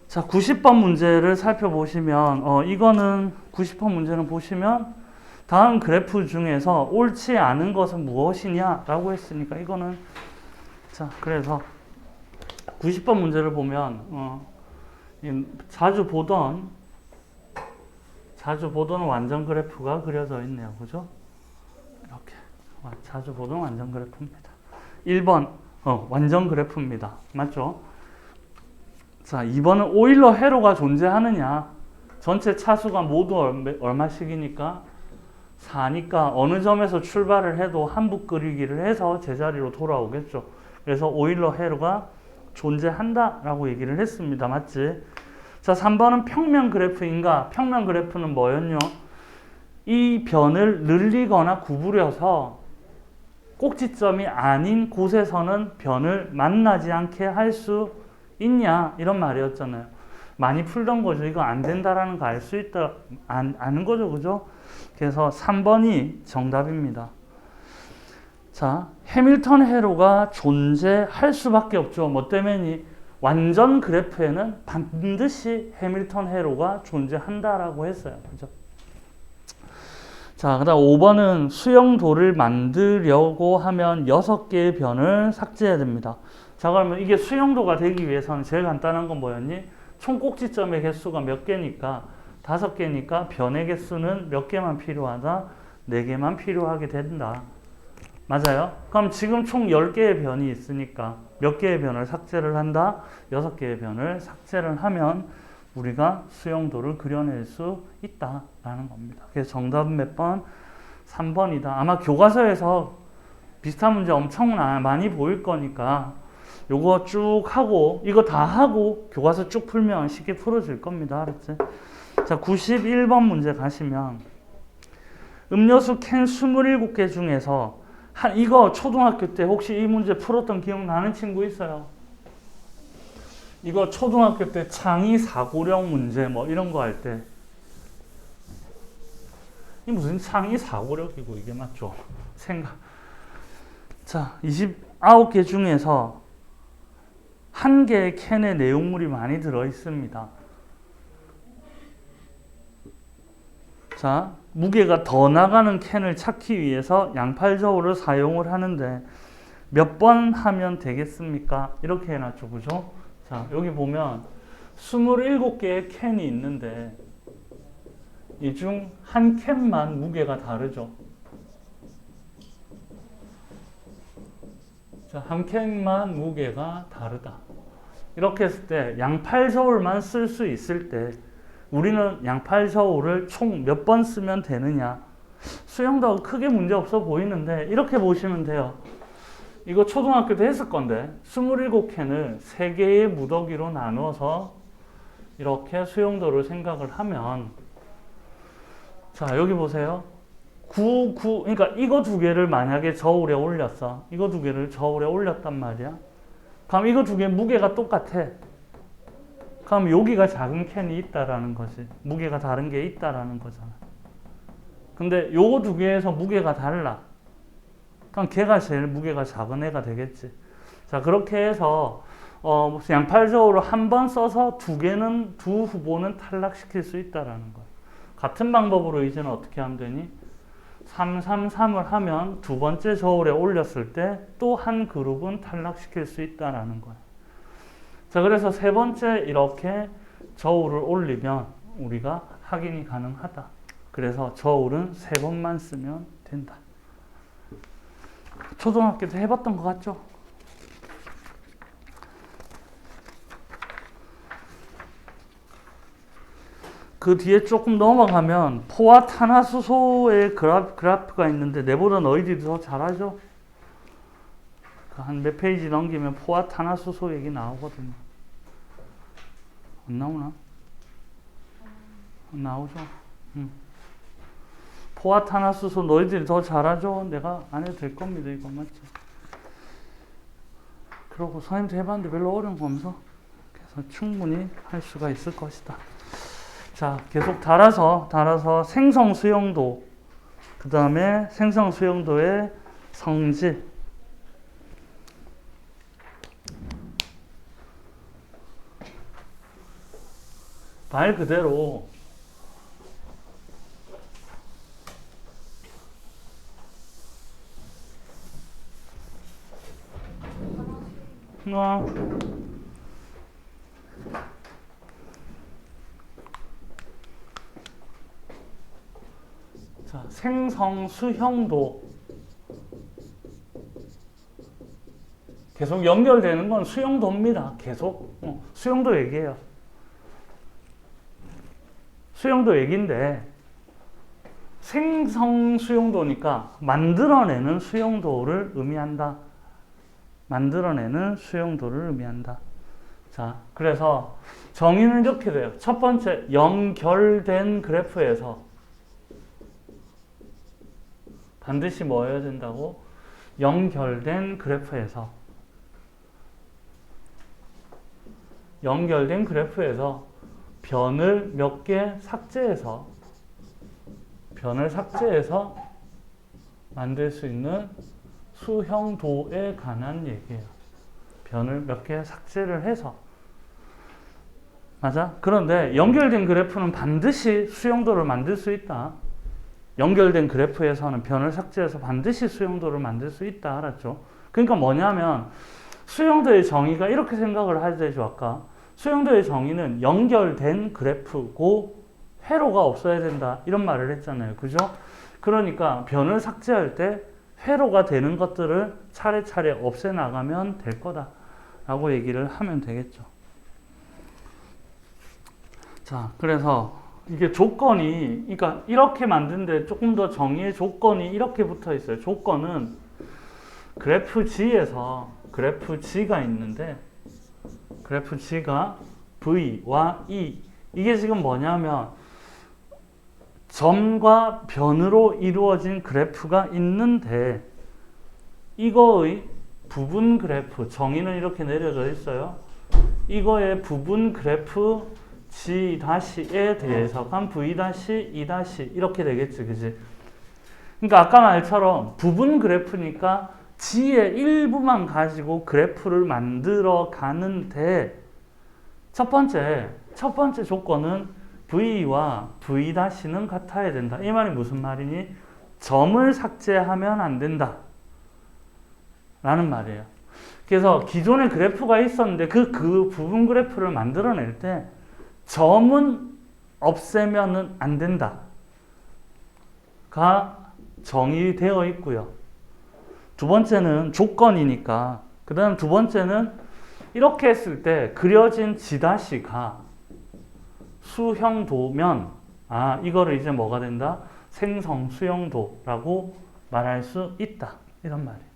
자, 90번 문제를 살펴보시면 이거는 90번 문제는 보시면 다음 그래프 중에서 옳지 않은 것은 무엇이냐라고 했으니까 이거는, 자, 그래서 90번 문제를 보면 자주 보던 완전 그래프가 그려져 있네요. 그죠? 이렇게 자주 보던 완전 그래프입니다. 1번 완전 그래프입니다. 맞죠? 자, 2번은 오일러 회로가 존재하느냐. 전체 차수가 모두 얼마씩이니까 4니까 어느 점에서 출발을 해도 한북 그리기를 해서 제자리로 돌아오겠죠. 그래서 오일러 회로가 존재한다라고 얘기를 했습니다. 맞지? 자, 3번은 평면 그래프인가? 평면 그래프는 뭐였냐? 이 변을 늘리거나 구부려서 꼭지점이 아닌 곳에서는 변을 만나지 않게 할 수 있냐? 이런 말이었잖아요. 많이 풀던 거죠. 이거 안 된다라는 거 알 수 있다, 아는 거죠. 그죠? 그래서 3번이 정답입니다. 자, 해밀턴 회로가 존재할 수밖에 없죠. 뭐 때문에 완전 그래프에는 반드시 해밀턴 회로가 존재한다라고 했어요. 그죠? 자, 그 다음 5번은 수영도를 만들려고 하면 6개의 변을 삭제해야 됩니다. 자, 그러면 이게 수영도가 되기 위해서는 제일 간단한 건 뭐였니? 총 꼭지점의 개수가 몇 개니까 5개니까 변의 개수는 몇 개만 필요하다? 4개만 필요하게 된다. 맞아요? 그럼 지금 총 10개의 변이 있으니까 몇 개의 변을 삭제를 한다? 6개의 변을 삭제를 하면 우리가 수용도를 그려낼 수 있다라는 겁니다. 그래서 정답은 몇 번? 3번이다. 아마 교과서에서 비슷한 문제 엄청 많이 보일 거니까 요거 쭉 하고 이거 다 하고 교과서 쭉 풀면 쉽게 풀어질 겁니다. 알았지? 자, 91번 문제 가시면 음료수 캔 27개 중에서 이거 초등학교 때 혹시 이 문제 풀었던 기억나는 친구 있어요? 이거 초등학교 때 창의 사고력 문제 뭐 이런 거 할 때 이 무슨 창의 사고력이고 이게 맞죠? 생각. 자, 29개 중에서 한 개의 캔에 내용물이 많이 들어 있습니다. 자, 무게가 더 나가는 캔을 찾기 위해서 양팔 저울을 사용을 하는데 몇 번 하면 되겠습니까? 이렇게 해놨죠, 그죠? 자, 여기 보면 27개의 캔이 있는데 이 중 한 캔만 무게가 다르죠. 자, 한 캔만 무게가 다르다. 이렇게 했을 때 양팔 저울만 쓸 수 있을 때 우리는 양팔 저울을 총 몇 번 쓰면 되느냐? 수영도 크게 문제 없어 보이는데 이렇게 보시면 돼요. 이거 초등학교 때 했을 건데 27캔을 3개의 무더기로 나누어서 이렇게 수용도를 생각을 하면 자, 여기 보세요. 그러니까 이거 2개를 만약에 저울에 올렸어. 이거 2개를 저울에 올렸단 말이야. 그럼 이거 2개 무게가 똑같아. 그럼 여기가 작은 캔이 있다라는 거지. 무게가 다른 게 있다라는 거잖아. 근데 요거 2개에서 무게가 달라. 그럼 걔가 제일 무게가 작은 애가 되겠지. 자, 그렇게 해서 양팔 저울을 한 번 써서 두 후보는 탈락시킬 수 있다라는 거야. 같은 방법으로 이제는 어떻게 하면 되니? 333을 하면 두 번째 저울에 올렸을 때 또 한 그룹은 탈락시킬 수 있다라는 거야. 자, 그래서 세 번째 이렇게 저울을 올리면 우리가 확인이 가능하다. 그래서 저울은 3번만 쓰면 된다. 초등학교 때 해봤던 것 같죠? 그 뒤에 조금 넘어가면 포화 탄화수소의 그래프가 있는데 내보다 너희들이 더 잘하죠? 한 몇 페이지 넘기면 포화 탄화수소 얘기 나오거든요. 안 나오나? 안 나오죠? 포화 탄화수소 너희들이 더 잘하죠? 내가 안 해도 될 겁니다. 이거 맞죠? 그러고 선생님도 해봤는데 별로 어려운 거 없어. 그래서 충분히 할 수가 있을 것이다. 자, 계속 달아서 생성 수용도, 그 다음에 생성 수용도의 성질. 말 그대로 자, 생성 수용도 계속 연결되는 건 수용도입니다. 계속 수용도 얘기해요. 수용도 얘기인데 생성 수용도니까 만들어내는 수용도를 의미한다. 만들어내는 수용도를 의미한다. 자, 그래서 정의는 이렇게 돼요. 첫 번째, 연결된 그래프에서 반드시 뭐여야 된다고? 연결된 그래프에서 변을 몇 개 삭제해서 만들 수 있는 수형도에 관한 얘기예요. 변을 몇 개 삭제를 해서. 맞아? 그런데 연결된 그래프는 반드시 수용도를 만들 수 있다. 연결된 그래프에서는 변을 삭제해서 반드시 수용도를 만들 수 있다. 알았죠? 그러니까 뭐냐면 수용도의 정의가 이렇게 생각을 하야 되죠. 아까 수용도의 정의는 연결된 그래프고 회로가 없어야 된다. 이런 말을 했잖아요. 그죠? 그러니까 변을 삭제할 때 회로가 되는 것들을 차례차례 없애나가면 될 거다. 라고 얘기를 하면 되겠죠. 자, 그래서 이게 조건이, 그러니까 이렇게 만드는데 조금 더 정의의 조건이 이렇게 붙어 있어요. 조건은 그래프 G에서 그래프 G가 있는데, 그래프 G가 V와 E. 이게 지금 뭐냐면, 점과 변으로 이루어진 그래프가 있는데, 이거의 부분 그래프, 정의는 이렇게 내려져 있어요. 이거의 부분 그래프 G-에 대해서 간 V-E- 이렇게 되겠지, 그지? 그러니까 아까 말처럼 부분 그래프니까 G의 일부만 가지고 그래프를 만들어 가는데, 첫 번째 조건은 V와 V-는 같아야 된다. 이 말이 무슨 말이니? 점을 삭제하면 안 된다. 라는 말이에요. 그래서 기존에 그래프가 있었는데 그 부분 그래프를 만들어낼 때 점은 없애면 안 된다. 가 정의되어 있고요. 두 번째는 조건이니까. 그 다음 두 번째는 이렇게 했을 때 그려진 G'가 수형도면, 이거를 이제 뭐가 된다? 생성 수형도라고 말할 수 있다. 이런 말이에요.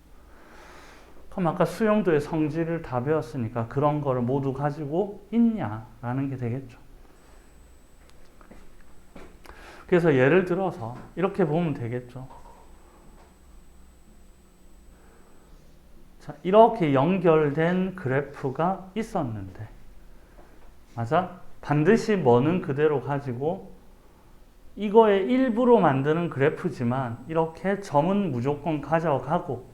그럼 아까 수용도의 성질을 다 배웠으니까 그런 거를 모두 가지고 있냐라는 게 되겠죠. 그래서 예를 들어서 이렇게 보면 되겠죠. 자, 이렇게 연결된 그래프가 있었는데, 맞아? 반드시 뭐는 그대로 가지고 이거의 일부로 만드는 그래프지만 이렇게 점은 무조건 가져가고,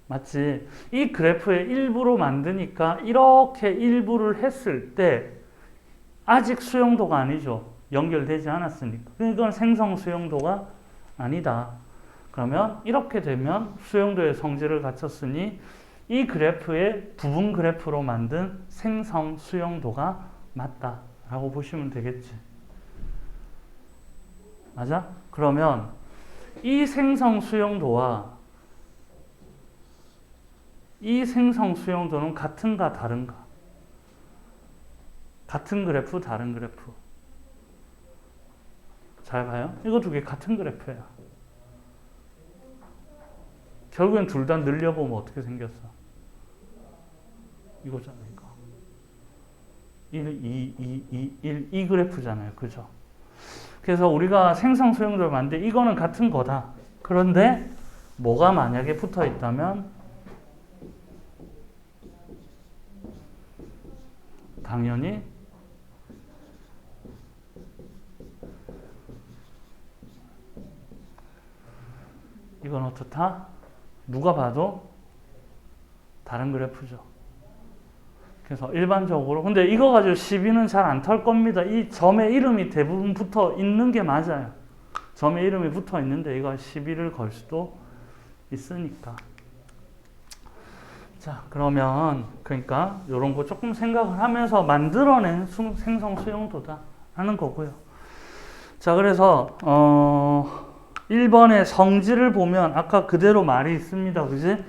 맞지? 이 그래프의 일부로 만드니까 이렇게 일부를 했을 때 아직 수용도가 아니죠. 연결되지 않았으니까. 이건 생성 수용도가 아니다. 그러면 이렇게 되면 수용도의 성질을 갖췄으니 이 그래프의 부분 그래프로 만든 생성 수용도가 맞다라고 보시면 되겠지. 맞아? 그러면 이 생성 수용도와 이 생성 수용도는 같은가 다른가? 같은 그래프, 다른 그래프. 잘 봐요. 이거 두 개 같은 그래프야. 결국엔 둘 다 늘려보면 어떻게 생겼어? 이거잖아요. 이거. 1, 2, 1, 이 그래프잖아요. 그죠? 그래서 우리가 생성 수용도를 만드는데 이거는 같은 거다. 그런데 뭐가 만약에 붙어 있다면 당연히 이건 어떻다? 누가 봐도 다른 그래프죠. 그래서 일반적으로 근데 이거 가지고 시비는 잘 안 털 겁니다. 이 점의 이름이 대부분 붙어 있는 게 맞아요. 점의 이름이 붙어 있는데 이거 시비를 걸 수도 있으니까. 자, 그러면 그러니까 이런 거 조금 생각을 하면서 만들어낸 생성 수용도다 하는 거고요. 자, 그래서 1번의 성질을 보면 아까 그대로 말이 있습니다. 그지?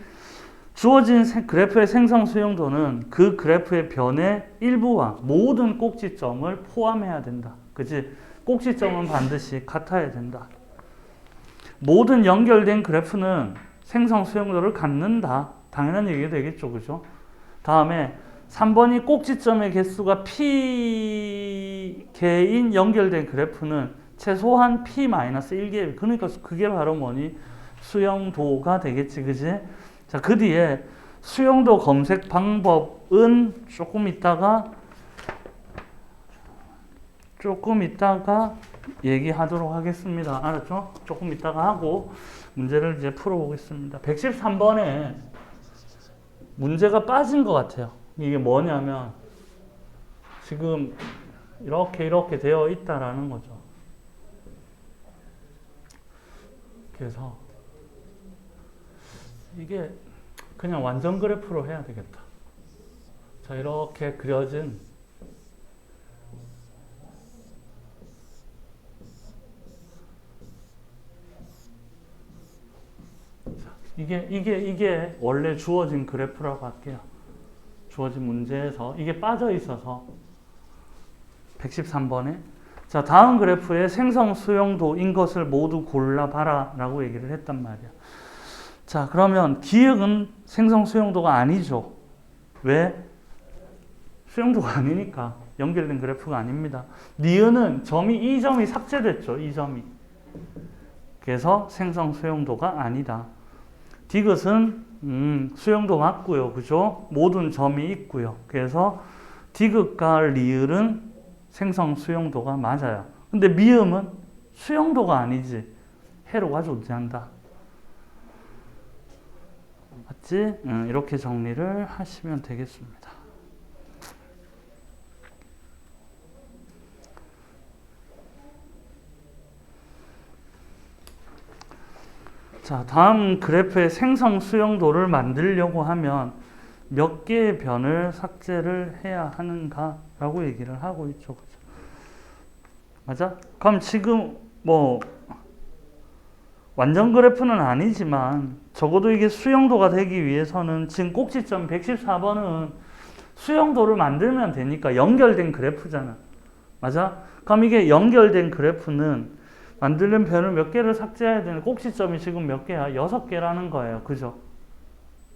주어진 그래프의 생성 수용도는 그 그래프의 변의 일부와 모든 꼭지점을 포함해야 된다. 그지? 꼭지점은 반드시 같아야 된다. 모든 연결된 그래프는 생성 수용도를 갖는다. 당연한 얘기가 되겠죠. 그죠? 다음에 3번이 꼭지점의 개수가 P개인 연결된 그래프는 최소한 P-1개. 그러니까 그게 바로 뭐니? 수용도가 되겠지. 그지? 자, 그 뒤에 수용도 검색 방법은 조금 이따가 얘기하도록 하겠습니다. 알았죠? 조금 이따가 하고 문제를 이제 풀어보겠습니다. 113번에 문제가 빠진 것 같아요. 이게 뭐냐면 지금 이렇게 되어 있다라는 거죠. 그래서 이게 그냥 완전 그래프로 해야 되겠다. 자, 이렇게 그려진 이게 원래 주어진 그래프라고 할게요. 주어진 문제에서 이게 빠져 있어서 113번에 자, 다음 그래프의 생성 수용도인 것을 모두 골라봐라 라고 얘기를 했단 말이야. 자, 그러면 기역은 생성 수용도가 아니죠. 왜? 수용도가 아니니까. 연결된 그래프가 아닙니다. 니은은 이 점이 삭제됐죠. 이 점이. 그래서 생성 수용도가 아니다. 디귿은 수용도 맞고요. 그죠? 모든 점이 있고요. 그래서 디귿과 리을은 생성 수용도가 맞아요. 근데 미음은 수용도가 아니지. 해로가 존재한다. 맞지? 이렇게 정리를 하시면 되겠습니다. 자, 다음 그래프의 생성 수용도를 만들려고 하면 몇 개의 변을 삭제를 해야 하는가라고 얘기를 하고 있죠. 그죠? 맞아? 그럼 지금 완전 그래프는 아니지만 적어도 이게 수용도가 되기 위해서는 지금 꼭지점 114번은 수용도를 만들면 되니까 연결된 그래프잖아. 맞아? 그럼 이게 연결된 그래프는 만들는 변을 몇 개를 삭제해야 되는 꼭지점이 지금 몇 개야? 6개라는 거예요. 그죠?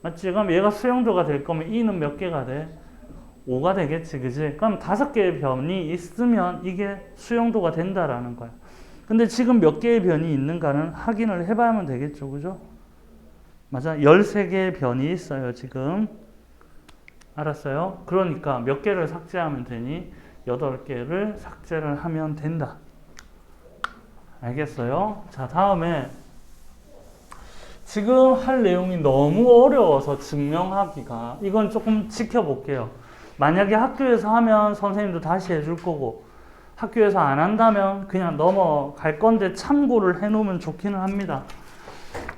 맞지? 그럼 얘가 수용도가 될 거면 E는 몇 개가 돼? 5가 되겠지. 그지? 그럼 5개의 변이 있으면 이게 수용도가 된다라는 거야. 근데 지금 몇 개의 변이 있는가는 확인을 해봐야만 되겠죠. 그죠? 맞아? 13개의 변이 있어요. 지금. 알았어요? 그러니까 몇 개를 삭제하면 되니? 8개를 삭제를 하면 된다. 알겠어요? 자, 다음에 지금 할 내용이 너무 어려워서 증명하기가 이건 조금 지켜볼게요. 만약에 학교에서 하면 선생님도 다시 해줄 거고 학교에서 안 한다면 그냥 넘어갈 건데 참고를 해놓으면 좋기는 합니다.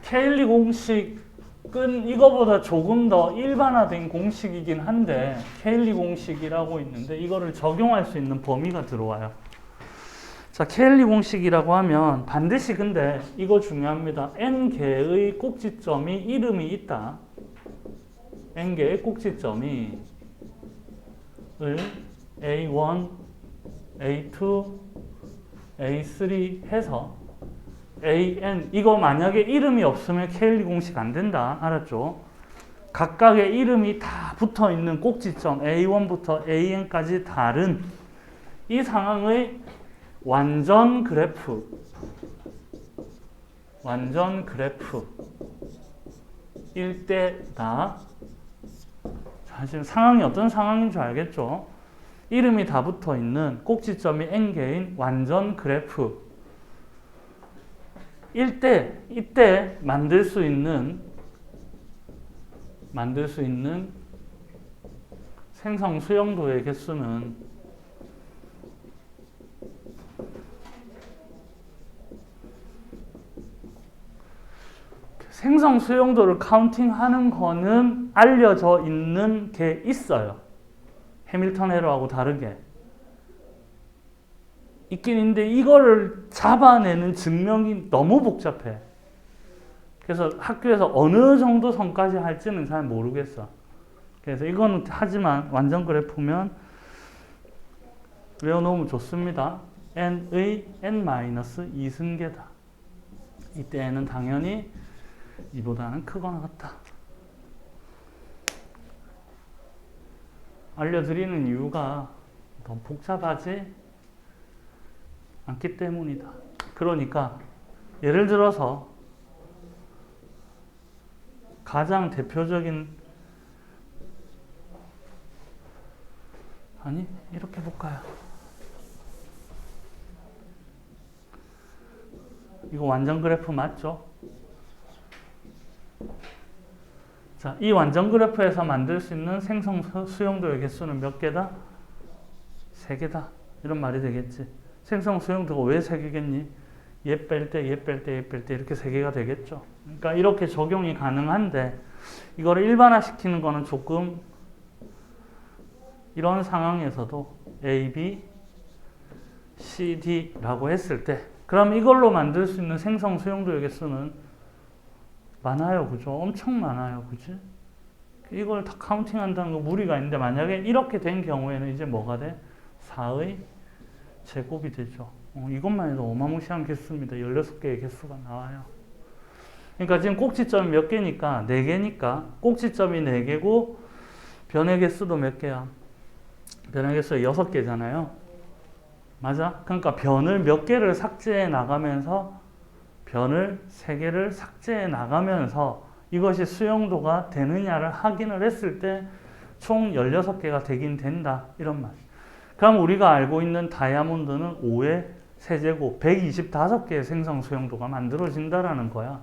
케일리 공식은 이거보다 조금 더 일반화된 공식이긴 한데 케일리 공식이라고 있는데 이거를 적용할 수 있는 범위가 들어와요. 자, 케일리 공식이라고 하면 반드시 근데 이거 중요합니다. n개의 꼭지점이 이름이 있다. n개의 꼭지점이 A1, A2, A3 해서 AN 이거 만약에 이름이 없으면 케일리 공식 안 된다. 알았죠? 각각의 이름이 다 붙어 있는 꼭지점 A1부터 AN까지 다른 이 상황의 완전 그래프일 때다. 자, 지금 상황이 어떤 상황인 줄 알겠죠? 이름이 다 붙어 있는 꼭지점이 n개인 완전 그래프 이때 만들 수 있는 생성 수용도의 개수는 생성 수용도를 카운팅하는 거는 알려져 있는 게 있어요. 해밀턴 에러하고 다르게. 있긴 있는데 이거를 잡아내는 증명이 너무 복잡해. 그래서 학교에서 어느 정도 선까지 할지는 잘 모르겠어. 그래서 이거는 하지만 완전 그래프면 외워놓으면 좋습니다. n의 n-2승계다. 이때 n은 당연히 이보다는 크거나 같다. 알려드리는 이유가 너무 복잡하지 않기 때문이다. 그러니까 예를 들어서 가장 대표적인 이렇게 볼까요? 이거 완전 그래프 맞죠? 자, 이 완전 그래프에서 만들 수 있는 생성 수용도의 개수는 몇 개다? 3개다. 이런 말이 되겠지. 생성 수용도가 왜 3개겠니? 얘 뺄 때, 얘 뺄 때, 얘 뺄 때 이렇게 3개가 되겠죠. 그러니까 이렇게 적용이 가능한데 이거를 일반화시키는 거는 조금 이런 상황에서도 A, B, C, D라고 했을 때 그럼 이걸로 만들 수 있는 생성 수용도의 개수는 많아요. 그죠? 엄청 많아요. 그지? 이걸 다 카운팅 한다는 거 무리가 있는데 만약에 이렇게 된 경우에는 이제 뭐가 돼? 4의 제곱이 되죠. 이것만 해도 어마무시한 개수입니다. 16개의 개수가 나와요. 그러니까 지금 꼭지점이 몇 개니까? 4개니까 꼭지점이 4개고 변의 개수도 몇 개야? 변의 개수가 6개잖아요. 맞아? 그러니까 변을 몇 개를 삭제해 나가면서 변을 3개를 삭제해 나가면서 이것이 수용도가 되느냐를 확인을 했을 때 총 16개가 되긴 된다. 이런 말. 그럼 우리가 알고 있는 다이아몬드는 5의 세제곱 125개의 생성 수용도가 만들어진다라는 거야.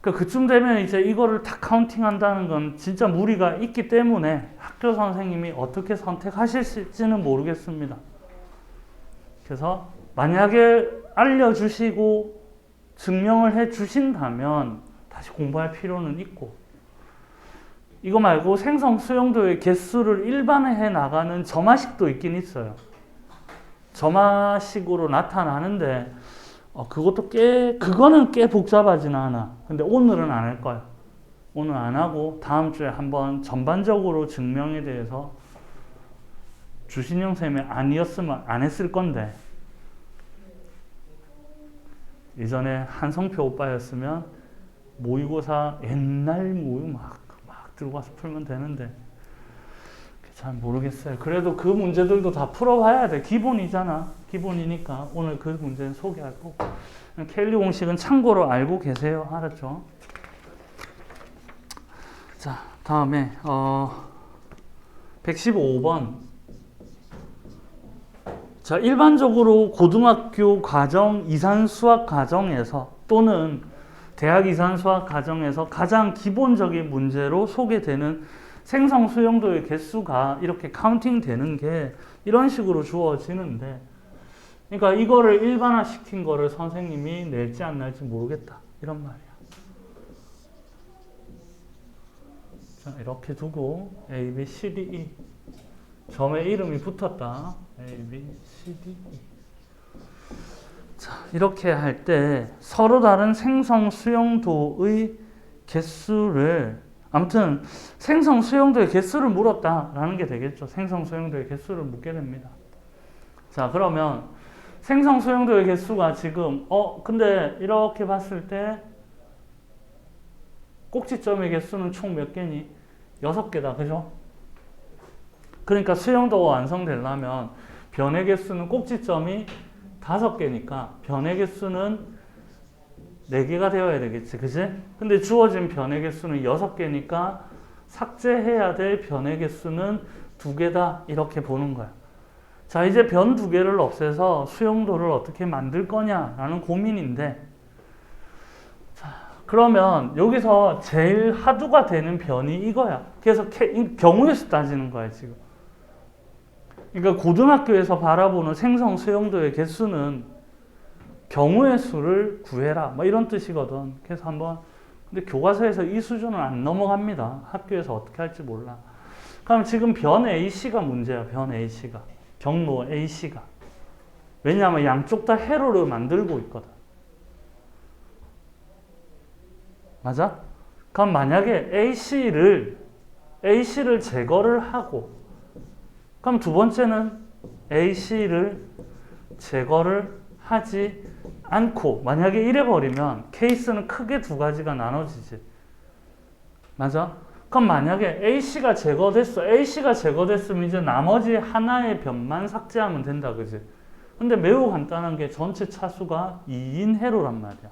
그러니까 그쯤 되면 이제 이거를 다 카운팅 한다는 건 진짜 무리가 있기 때문에 학교 선생님이 어떻게 선택하실지는 모르겠습니다. 그래서 만약에 알려주시고 증명을 해 주신다면 다시 공부할 필요는 있고, 이거 말고 생성 수용도의 개수를 일반화해 나가는 점화식도 있긴 있어요. 점화식으로 나타나는데 그거는 꽤 복잡하지는 않아. 근데 오늘은 안 할 거야. 오늘 안 하고 다음 주에 한번 전반적으로 증명에 대해서 주신영 쌤이 아니었으면 안 했을 건데, 예전에 한성표 오빠였으면 모의고사 옛날 모의 막 들고 와서 풀면 되는데 잘 모르겠어요. 그래도 그 문제들도 다 풀어봐야 돼. 기본이잖아. 기본이니까 오늘 그 문제는 소개할 거고, 켈리 공식은 참고로 알고 계세요. 알았죠? 자, 다음에 115번. 자, 일반적으로 고등학교 과정 이산 수학 과정에서 또는 대학 이산 수학 과정에서 가장 기본적인 문제로 소개되는 생성 수용도의 개수가 이렇게 카운팅 되는 게 이런 식으로 주어지는데, 그러니까 이거를 일반화 시킨 거를 선생님이 낼지 안 낼지 모르겠다. 이런 말이야. 자, 이렇게 두고 A, B, C, D, E. 점에 이름이 붙었다. A, B, C, D, E. 자, 이렇게 할 때 서로 다른 생성 수용도의 개수를, 아무튼 생성 수용도의 개수를 물었다라는 게 되겠죠. 생성 수용도의 개수를 묻게 됩니다. 자, 그러면 생성 수용도의 개수가 지금 근데 이렇게 봤을 때 꼭지점의 개수는 총 몇 개니? 6개다. 그죠? 그러니까 수용도가 완성되려면 변의 개수는 꼭지점이 5개니까 변의 개수는 4개가 되어야 되겠지. 그지? 근데 주어진 변의 개수는 6개니까 삭제해야 될 변의 개수는 2개다. 이렇게 보는 거야. 자, 이제 변 2개를 없애서 수용도를 어떻게 만들 거냐라는 고민인데, 자, 그러면 여기서 제일 하두가 되는 변이 이거야. 그래서 경우의 수 따지는 거야, 지금. 그러니까 고등학교에서 바라보는 생성 수용도의 개수는 경우의 수를 구해라, 뭐 이런 뜻이거든. 그래서 한번, 근데 교과서에서 이 수준은 안 넘어갑니다. 학교에서 어떻게 할지 몰라. 그럼 지금 변 A씨가 문제야. 변 A씨가, 경로 A씨가. 왜냐하면 양쪽 다 회로를 만들고 있거든. 맞아? 그럼 만약에 A씨를 제거를 하고, 그럼 두 번째는 AC를 제거를 하지 않고, 만약에 이래 버리면 케이스는 크게 2가지가 나눠지지. 맞아? 그럼 만약에 AC가 제거됐어. AC가 제거됐으면 이제 나머지 하나의 변만 삭제하면 된다. 그지? 근데 매우 간단한 게 전체 차수가 2인 회로란 말이야.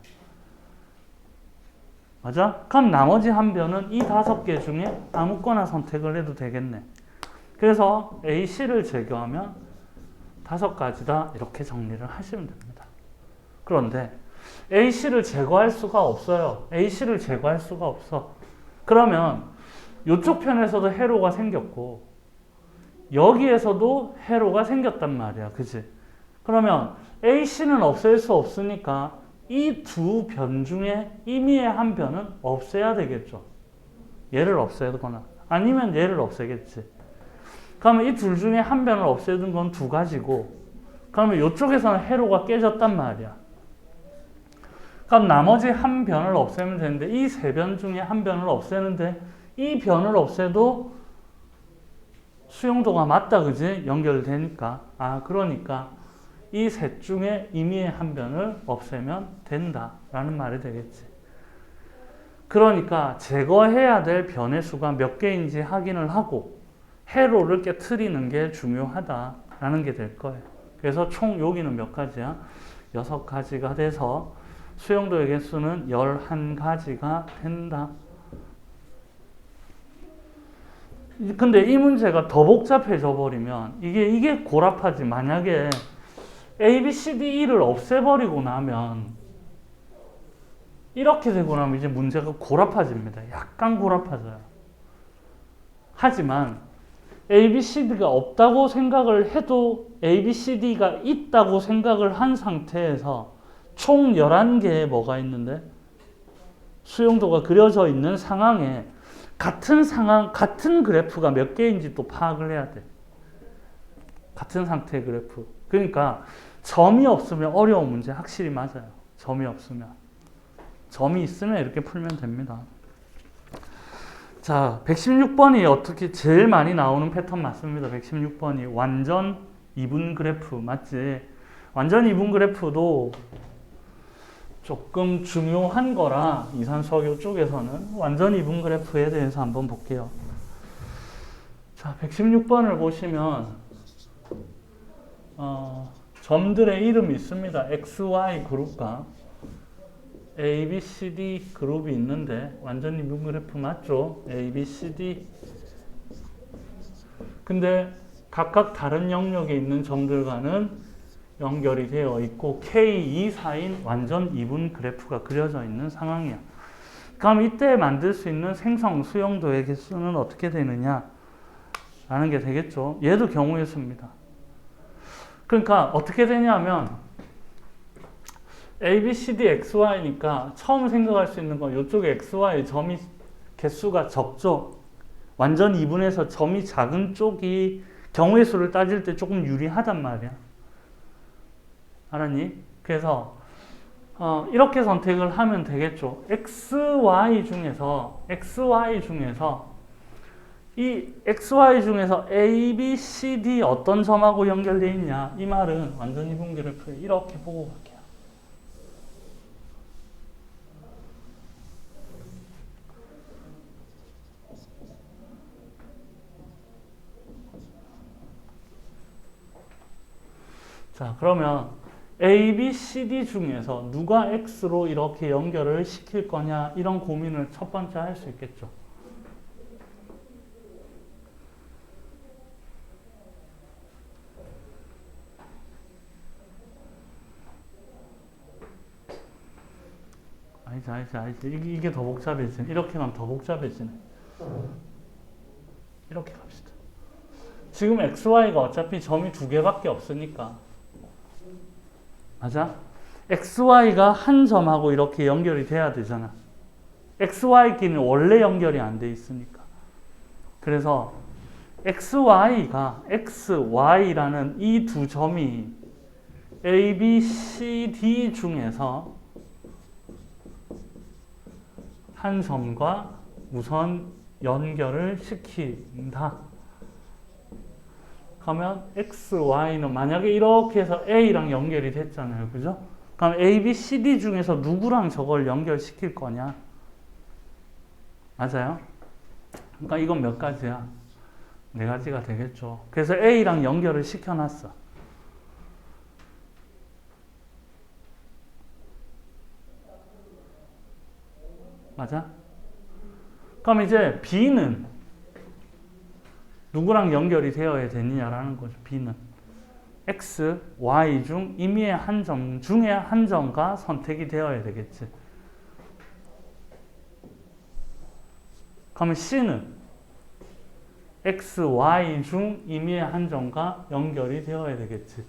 맞아? 그럼 나머지 한 변은 이 5개 중에 아무거나 선택을 해도 되겠네. 그래서 AC를 제거하면 5가지다. 이렇게 정리를 하시면 됩니다. 그런데 AC를 제거할 수가 없어요. AC를 제거할 수가 없어. 그러면 이쪽 편에서도 회로가 생겼고 여기에서도 회로가 생겼단 말이야. 그치? 그러면 AC는 없앨 수 없으니까 이 2변 중에 임의의 한 변은 없애야 되겠죠. 얘를 없애거나 아니면 얘를 없애겠지. 그러면 이 둘 중에 한 변을 없애둔 건 2가지고, 그러면 이쪽에서는 회로가 깨졌단 말이야. 그럼 나머지 한 변을 없애면 되는데 이 세 변 중에 한 변을 없애는데 이 변을 없애도 수용도가 맞다, 그지? 연결되니까. 그러니까 이 셋 중에 임의의 한 변을 없애면 된다라는 말이 되겠지. 그러니까 제거해야 될 변의 수가 몇 개인지 확인을 하고 회로를 깨트리는 게 중요하다라는 게 될 거예요. 그래서 총 여기는 몇 가지야? 6가지가 돼서 수용도의 개수는 11가지가 된다. 근데 이 문제가 더 복잡해져 버리면 이게 고랍하지. 만약에 A, B, C, D, E를 없애버리고 나면 이렇게 되고 나면 이제 문제가 고랍해집니다. 약간 고랍해져요. 하지만 A, B, C, D가 없다고 생각을 해도 A, B, C, D가 있다고 생각을 한 상태에서 총 11개의 뭐가 있는데 수용도가 그려져 있는 상황에 같은 상황, 같은 그래프가 몇 개인지 또 파악을 해야 돼. 같은 상태의 그래프. 그러니까 점이 없으면 어려운 문제 확실히 맞아요. 점이 없으면. 점이 있으면 이렇게 풀면 됩니다. 자, 116번이 어떻게 제일 많이 나오는 패턴 맞습니다. 116번이 완전 이분 그래프 맞지? 완전 이분 그래프도 조금 중요한 거라 이산수학교 쪽에서는 완전 이분 그래프에 대해서 한번 볼게요. 자, 116번을 보시면 점들의 이름이 있습니다. XY 그룹과 A, B, C, D 그룹이 있는데 완전 이분 그래프 맞죠? A, B, C, D. 근데 각각 다른 영역에 있는 점들과는 연결이 되어 있고 K2 사인 완전 이분 그래프가 그려져 있는 상황이야. 그럼 이때 만들 수 있는 생성 수용도의 개수는 어떻게 되느냐 라는 게 되겠죠. 얘도 경우의 수입니다. 그러니까 어떻게 되냐면 A, B, C, D, X, Y니까 처음 생각할 수 있는 건 이쪽에 X, Y 점이 개수가 적죠. 완전 이분에서 점이 작은 쪽이 경우의 수를 따질 때 조금 유리하단 말이야. 알았니? 그래서 이렇게 선택을 하면 되겠죠. XY 중에서 이 XY 중에서 A, B, C, D 어떤 점하고 연결되어 있냐 이 말은 완전 이분 그래프에 이렇게 보고 갈게요. 자, 그러면 A, B, C, D 중에서 누가 X로 이렇게 연결을 시킬 거냐 이런 고민을 첫 번째 할 수 있겠죠. 알지. 이게 더 복잡해지네. 이렇게 가면 더 복잡해지네. 이렇게 갑시다. 지금 XY가 어차피 점이 2개밖에 없으니까. 맞아? XY가 한 점하고 이렇게 연결이 돼야 되잖아. XY끼리는 원래 연결이 안 돼 있으니까. 그래서 XY라는 이 두 점이 A, B, C, D 중에서 한 점과 우선 연결을 시킨다. 그러면 XY는 만약에 이렇게 해서 A랑 연결이 됐잖아요. 그죠? 그럼 A, B, C, D 중에서 누구랑 저걸 연결시킬 거냐? 맞아요? 그러니까 이건 몇 가지야? 4가지가 되겠죠. 그래서 A랑 연결을 시켜놨어. 맞아? 그럼 이제 B는 누구랑 연결이 되어야 되느냐라는 거죠. B는 X, Y 중 임의의 한 점 중에 한 점과 선택이 되어야 되겠지. 그러면 C는 X, Y 중 임의의 한 점과 연결이 되어야 되겠지.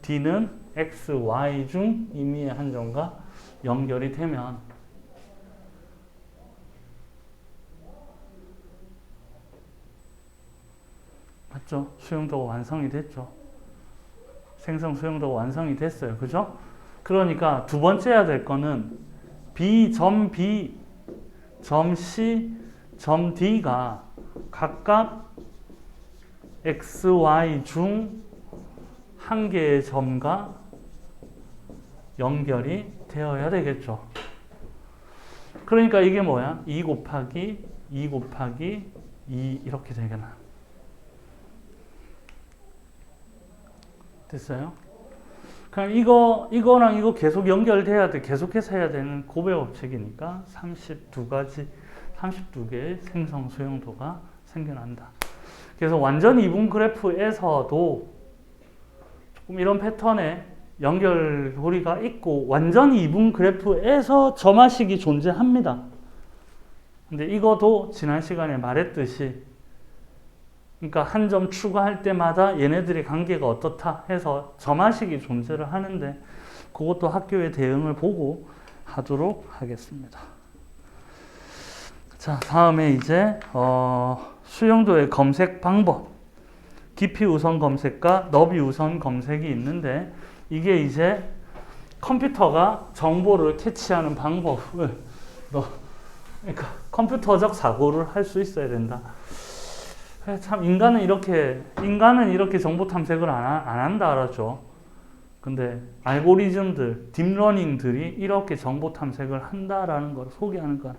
D는 X, Y 중 임의의 한 점과 연결이 되면 맞죠? 수용도가 완성이 됐죠. 생성 수용도가 완성이 됐어요. 그죠? 그러니까 두 번째 해야 될 거는 B, 점 C, 점 D가 각각 X, Y 중 한 개의 점과 연결이 되어야 되겠죠. 그러니까 이게 뭐야? 2 곱하기 2 곱하기 2 이렇게 되겠나? 됐어요? 그럼 이거랑 이거 계속 연결돼야 돼. 계속해서 해야 되는 고배 법칙이니까 32개의 생성 수용도가 생겨난다. 그래서 완전 이분 그래프에서도 조금 이런 패턴의 연결고리가 있고 완전 이분 그래프에서 점화식이 존재합니다. 근데 이것도 지난 시간에 말했듯이 그러니까 한 점 추가할 때마다 얘네들의 관계가 어떻다 해서 점화식이 존재를 하는데 그것도 학교의 대응을 보고 하도록 하겠습니다. 자, 다음에 이제 수용도의 검색 방법, 깊이 우선 검색과 너비 우선 검색이 있는데 이게 이제 컴퓨터가 정보를 캐치하는 방법을 그러니까 컴퓨터적 사고를 할 수 있어야 된다. 참 인간은 이렇게 정보 탐색을 안 한다 알았죠. 근데 알고리즘들, 딥러닝들이 이렇게 정보 탐색을 한다라는 걸 소개하는 거예요.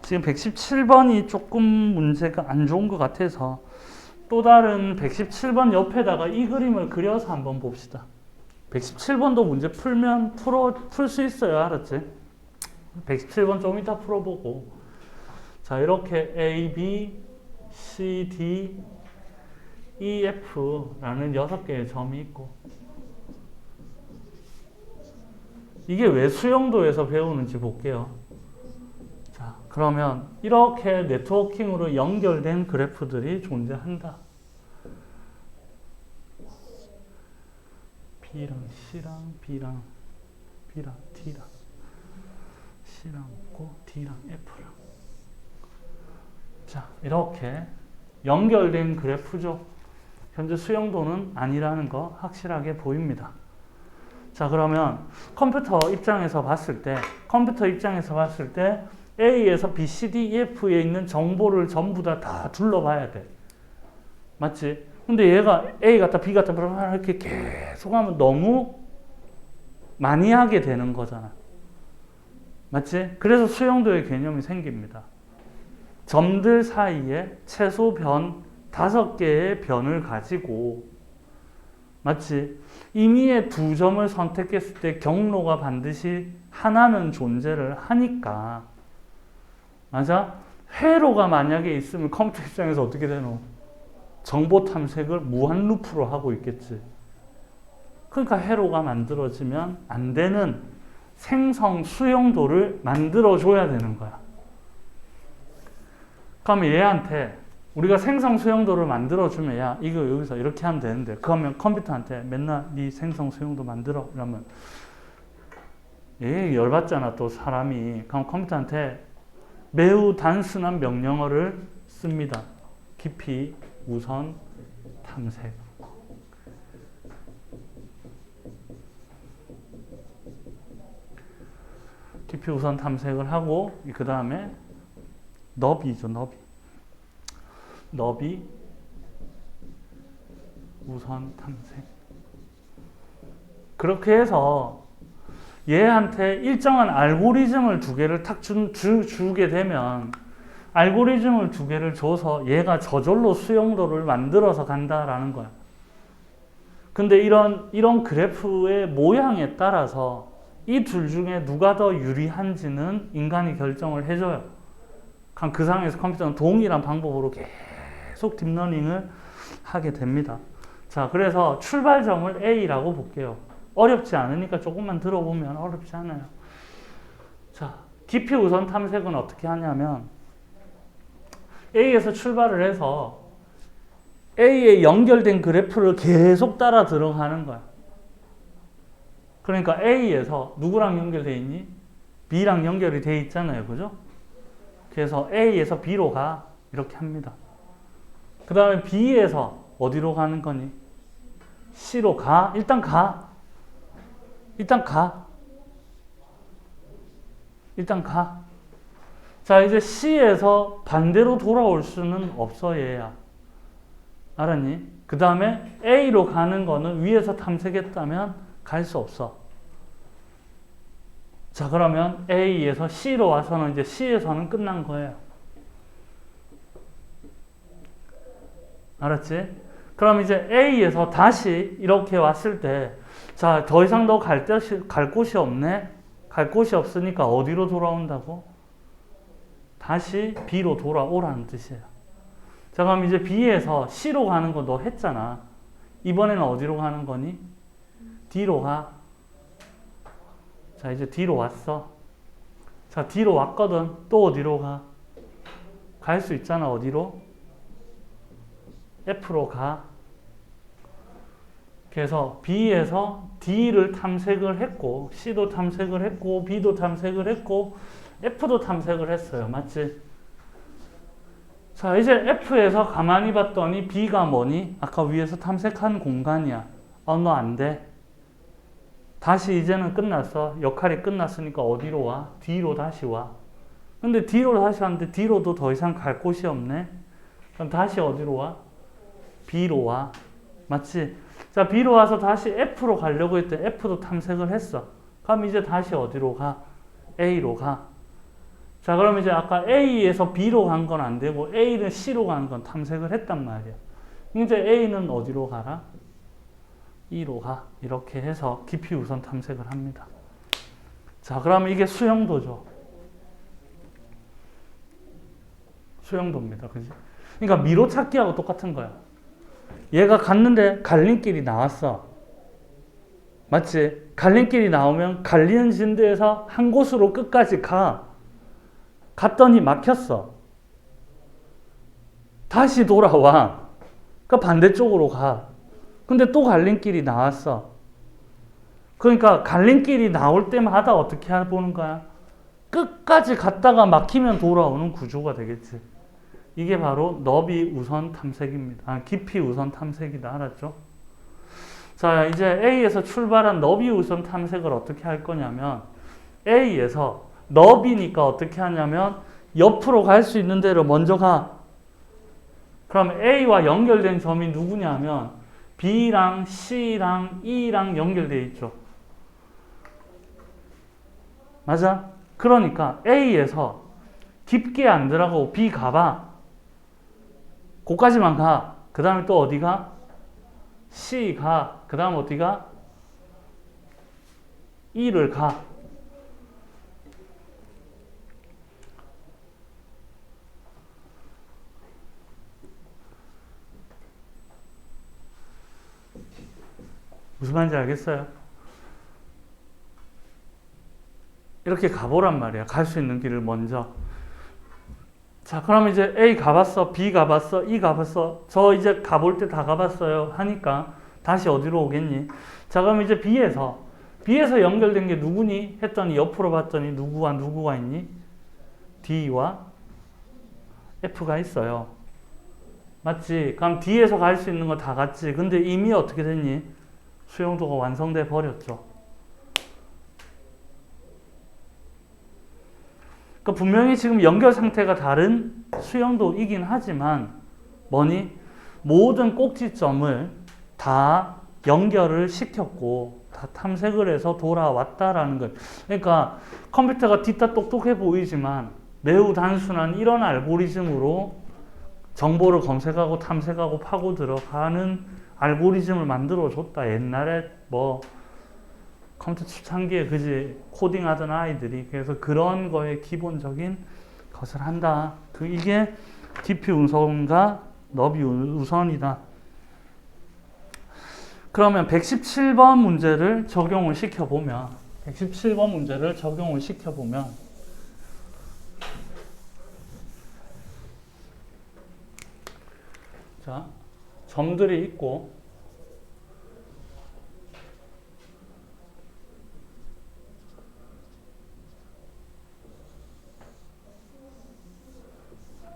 지금 117번이 조금 문제가 안 좋은 것 같아서 또 다른 117번 옆에다가 이 그림을 그려서 한번 봅시다. 117번도 문제 풀면 풀 수 있어요. 알았지? 117번 좀 이따 풀어보고. 자, 이렇게 A, B, C, D, E, F라는 6개의 점이 있고 이게 왜 수용도에서 배우는지 볼게요. 자, 그러면 이렇게 네트워킹으로 연결된 그래프들이 존재한다. B랑 C랑 B랑 T랑 C랑 있고 D랑 F랑 자, 이렇게 연결된 그래프죠. 현재 수용도는 아니라는 거 확실하게 보입니다. 자, 그러면 컴퓨터 입장에서 봤을 때 A에서 B, C, D, E, F에 있는 정보를 전부 다 둘러봐야 돼. 맞지? 근데 얘가 A 같다, B 같다, 이렇게 계속 하면 너무 많이 하게 되는 거잖아. 맞지? 그래서 수용도의 개념이 생깁니다. 점들 사이에 최소 변 5개의 변을 가지고 맞지? 임의의 2점을 선택했을 때 경로가 반드시 하나는 존재를 하니까 맞아? 회로가 만약에 있으면 컴퓨터 입장에서 어떻게 되노? 정보 탐색을 무한 루프로 하고 있겠지. 그러니까 회로가 만들어지면 안 되는 생성 수용도를 만들어줘야 되는 거야. 그러면 얘한테 우리가 생성 수용도를 만들어주면 야 이거 여기서 이렇게 하면 되는데 그러면 컴퓨터한테 맨날 네 생성 수용도 만들어 이러면 얘 열받잖아 또 사람이. 그럼 컴퓨터한테 매우 단순한 명령어를 씁니다. 깊이 우선 탐색. 깊이 우선 탐색을 하고 그 다음에 너비죠. 너비 우선 탐색. 그렇게 해서 얘한테 일정한 알고리즘을 2개를 탁 주게 되면 알고리즘을 2개를 줘서 얘가 저절로 수용도를 만들어서 간다라는 거야. 근데 이런 그래프의 모양에 따라서 이 둘 중에 누가 더 유리한지는 인간이 결정을 해줘요. 그 상황에서 컴퓨터는 동일한 방법으로 계속 딥러닝을 하게 됩니다. 자, 그래서 출발점을 A라고 볼게요. 어렵지 않으니까 조금만 들어보면 어렵지 않아요. 자, 깊이 우선 탐색은 어떻게 하냐면 A에서 출발을 해서 A에 연결된 그래프를 계속 따라 들어가는 거야. 그러니까 A에서 누구랑 연결되어 있니? B랑 연결이 되어 있잖아요. 그죠? 그래서 A에서 B로 가. 이렇게 합니다. 그 다음에 B에서 어디로 가는 거니? C로 가. 일단 가. 일단 가. 일단 가. 자, 이제 C에서 반대로 돌아올 수는 없어, 얘야. 알았니? 그 다음에 A로 가는 거는 위에서 탐색했다면 갈 수 없어. 자, 그러면 A에서 C로 와서는 이제 C에서는 끝난 거예요. 알았지? 그럼 이제 A에서 다시 이렇게 왔을 때, 자, 더 이상 너 갈 곳이 없네? 갈 곳이 없으니까 어디로 돌아온다고? 다시 B로 돌아오라는 뜻이에요. 자, 그럼 이제 B에서 C로 가는 거 너 했잖아. 이번에는 어디로 가는 거니? D로 가. 자, 이제 D로 왔어. 자, D로 왔거든. 또 어디로 가? 갈 수 있잖아. 어디로? F로 가. 그래서 B에서 D를 탐색을 했고, C도 탐색을 했고, B도 탐색을 했고, F도 탐색을 했어요. 맞지? 자, 이제 F에서 가만히 봤더니 B가 뭐니? 아까 위에서 탐색한 공간이야. 너 안 돼. 다시 이제는 끝났어. 역할이 끝났으니까 어디로 와? D로 다시 와. 근데 D로 다시 왔는데 D로도 더 이상 갈 곳이 없네. 그럼 다시 어디로 와? B로 와. 맞지? 자, B로 와서 다시 F로 가려고 했더니 F도 탐색을 했어. 그럼 이제 다시 어디로 가? A로 가. 자, 그럼 이제 아까 A에서 B로 간 건 안 되고 A는 C로 간 건 탐색을 했단 말이야. 이제 A는 어디로 가라? E로 가. 이렇게 해서 깊이 우선 탐색을 합니다. 자, 그러면 이게 수용도죠. 수용도입니다. 그지? 그러니까 미로 찾기하고 똑같은 거야. 얘가 갔는데 갈림길이 나왔어. 맞지? 갈림길이 나오면 갈리는 진도에서 한 곳으로 끝까지 가. 갔더니 막혔어. 다시 돌아와. 그러니까 반대쪽으로 가. 근데 또 갈림길이 나왔어. 그러니까 갈림길이 나올 때마다 어떻게 해보는 거야? 끝까지 갔다가 막히면 돌아오는 구조가 되겠지. 이게 바로 너비 우선 탐색입니다. 깊이 우선 탐색이다. 알았죠? 자, 이제 A에서 출발한 너비 우선 탐색을 어떻게 할 거냐면 A에서 너비니까 어떻게 하냐면 옆으로 갈 수 있는 대로 먼저 가. 그럼 A와 연결된 점이 누구냐면 B랑 C랑 E랑 연결되어 있죠. 맞아? 그러니까 A에서 깊게 안 들어가고 B 가봐. 거기까지만 가. 그 다음에 또 어디 가? C 가. 그 다음 어디 가? E를 가. 무슨 말인지 알겠어요? 이렇게 가보란 말이야. 갈 수 있는 길을 먼저. 자, 그럼 이제 A 가봤어, B 가봤어, E 가봤어. 저 이제 가볼 때 다 가봤어요. 하니까 다시 어디로 오겠니? 자, 그럼 이제 B에서 연결된 게 누구니? 했더니 옆으로 봤더니 누구와 누구가 있니? D와 F가 있어요. 맞지? 그럼 D에서 갈 수 있는 거 다 갔지. 근데 이미 어떻게 됐니? 수용도가 완성돼 버렸죠. 그러니까 분명히 지금 연결 상태가 다른 수용도이긴 하지만 뭐니? 모든 꼭지점을 다 연결을 시켰고 다 탐색을 해서 돌아왔다라는 거예요. 그러니까 컴퓨터가 뒤따 똑똑해 보이지만 매우 단순한 이런 알고리즘으로 정보를 검색하고 탐색하고 파고 들어가는 알고리즘을 만들어 줬다. 옛날에 뭐 컴퓨터 초창기에 그지 코딩하던 아이들이. 그래서 그런 거에 기본적인 것을 한다. 이게 깊이 우선과 너비 우선이다. 그러면 117번 문제를 적용을 시켜보면 117번 문제를 적용을 시켜보면 자, 점들이 있고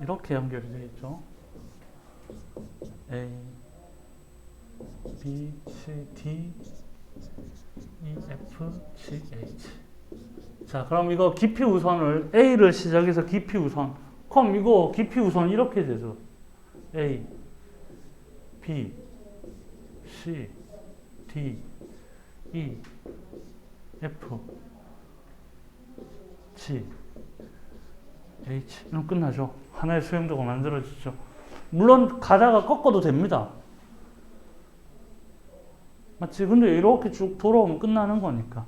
이렇게 연결이 되어 있죠. A, B, C, D, EFGH. 자, 그럼 이거 깊이 우선을 A를 시작해서 깊이 우선. 그럼 이거 깊이 우선 이렇게 되죠. A, B, C, D, E, F, G, H. 이러면 끝나죠. 하나의 수행도가 만들어지죠. 물론 가다가 꺾어도 됩니다. 맞지? 근데 이렇게 쭉 돌아오면 끝나는 거니까.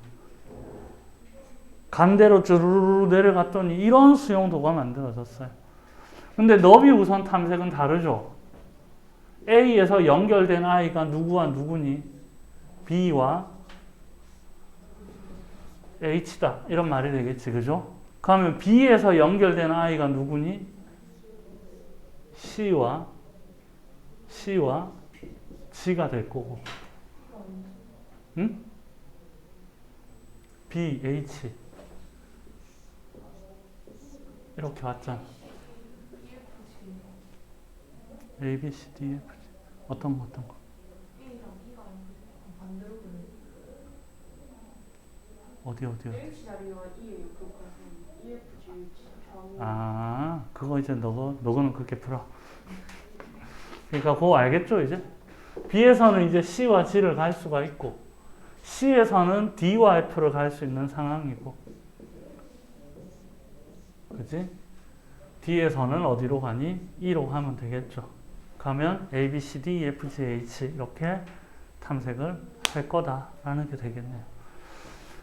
간대로 쭈르르 내려갔더니 이런 수용도가 만들어졌어요. 근데 너비 우선 탐색은 다르죠. A에서 연결된 I가 누구와 누구니? B와 H다. 이런 말이 되겠지. 그죠? 그러면 B에서 연결된 I가 누구니? C와 G가 될 거고. 응? B, H. 이렇게 왔잖아. A, B, C, D, F, G. 어떤 거? 어디? 아, 그거 이제 너거는 그렇게 풀어. 그러니까 그거 알겠죠, 이제? B에서는 이제 C와 G를 갈 수가 있고, C에서는 D와 F를 갈 수 있는 상황이고, 그지? D에서는 어디로 가니? E로 가면 되겠죠. 가면 A, B, C, D, E, F, G, H 이렇게 탐색을 할 거다라는 게 되겠네요.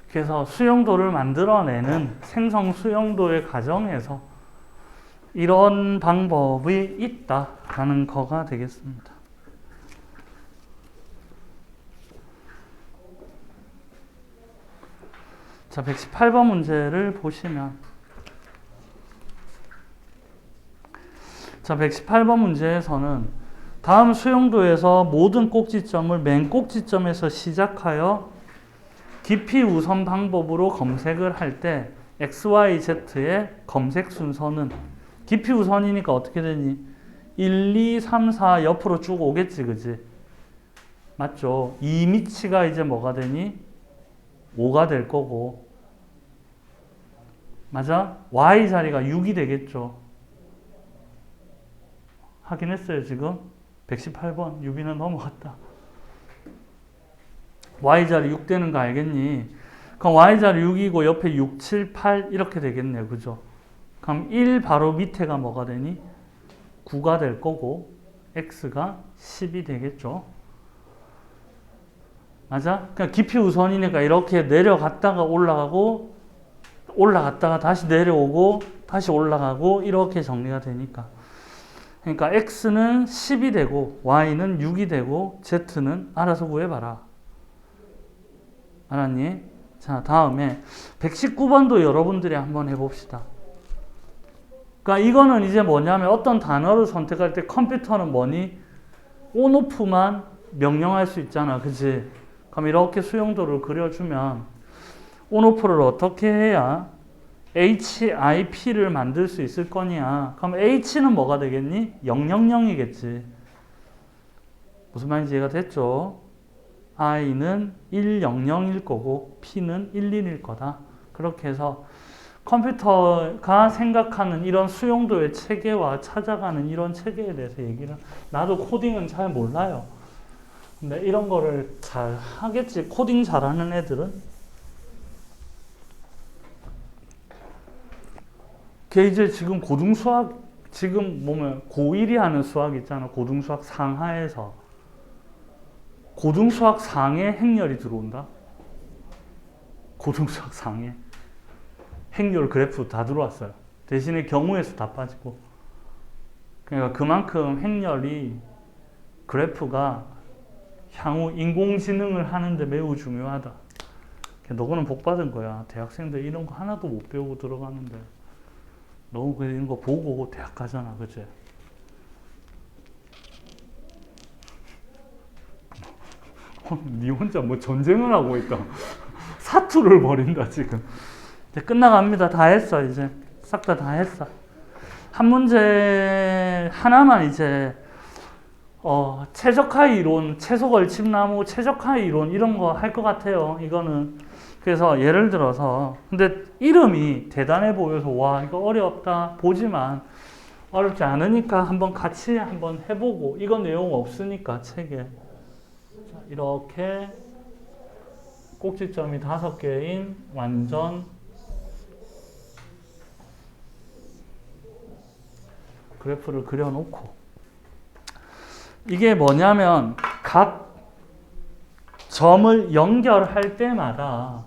그래서 수용도를 만들어내는 생성 수용도의 과정에서 이런 방법이 있다라는 거가 되겠습니다. 자, 118번 문제를 보시면, 자, 118번 문제에서는 다음 수용도에서 모든 꼭지점을 맨 꼭지점에서 시작하여 깊이 우선 방법으로 검색을 할 때 XYZ의 검색 순서는 깊이 우선이니까 어떻게 되니? 1, 2, 3, 4 옆으로 쭉 오겠지, 그지? 맞죠? 이 미치가 이제 뭐가 되니? 5가 될 거고, 맞아? Y 자리가 6이 되겠죠. 확인했어요, 지금? 118번. 6위는 넘어갔다. Y자리 6 되는 거 알겠니? 그럼 Y자리 6이고 옆에 6, 7, 8 이렇게 되겠네요. 그죠? 그럼 1 바로 밑에가 뭐가 되니? 9가 될 거고 X가 10이 되겠죠. 맞아? 그냥 깊이 우선이니까 이렇게 내려갔다가 올라가고 올라갔다가 다시 내려오고 다시 올라가고 이렇게 정리가 되니까. 그러니까 X는 10이 되고 Y는 6이 되고 Z는 알아서 구해봐라. 알았니? 자, 다음에 119번도 여러분들이 한번 해봅시다. 그러니까 이거는 이제 뭐냐면 어떤 단어를 선택할 때 컴퓨터는 뭐니? 온오프만 명령할 수 있잖아. 그치? 그럼 이렇게 수용도를 그려주면 온오프를 어떻게 해야 HIP를 만들 수 있을 거냐? 그럼 H는 뭐가 되겠니? 000이겠지. 무슨 말인지 이해가 됐죠? I는 100일 거고 P는 11일 거다. 그렇게 해서 컴퓨터가 생각하는 이런 수용도의 체계와 찾아가는 이런 체계에 대해서 얘기를, 나도 코딩은 잘 몰라요. 근데 이런 거를 잘 하겠지. 코딩 잘하는 애들은. 걔 이제 지금 고등수학, 지금 보면 고1이 하는 수학 있잖아. 고등수학 상하에서. 고등수학 상에 행렬이 들어온다. 고등수학 상에. 행렬 그래프 다 들어왔어요. 대신에 경우에서 다 빠지고. 그러니까 그만큼 행렬이, 그래프가 향후 인공지능을 하는데 매우 중요하다. 너거는 복 받은 거야. 대학생들 이런 거 하나도 못 배우고 들어가는데. 너 이런 거 보고 대학 가잖아. 그치? 니 혼자 뭐 전쟁을 하고 있다. 사투를 벌인다 지금. 이제 끝나갑니다. 다 했어. 이제 싹 다 했어. 한 문제 하나만 이제 최적화 이론, 채소 걸침나무 최적화 이론 이런 거 할 것 같아요. 이거는. 그래서 예를 들어서 근데 이름이 대단해 보여서 와 이거 어렵다 보지만 어렵지 않으니까 한번 같이 한번 해보고 이건 내용 없으니까 책에 자, 이렇게 꼭지점이 5개인 완전 그래프를 그려놓고 이게 뭐냐면 각 점을 연결할 때마다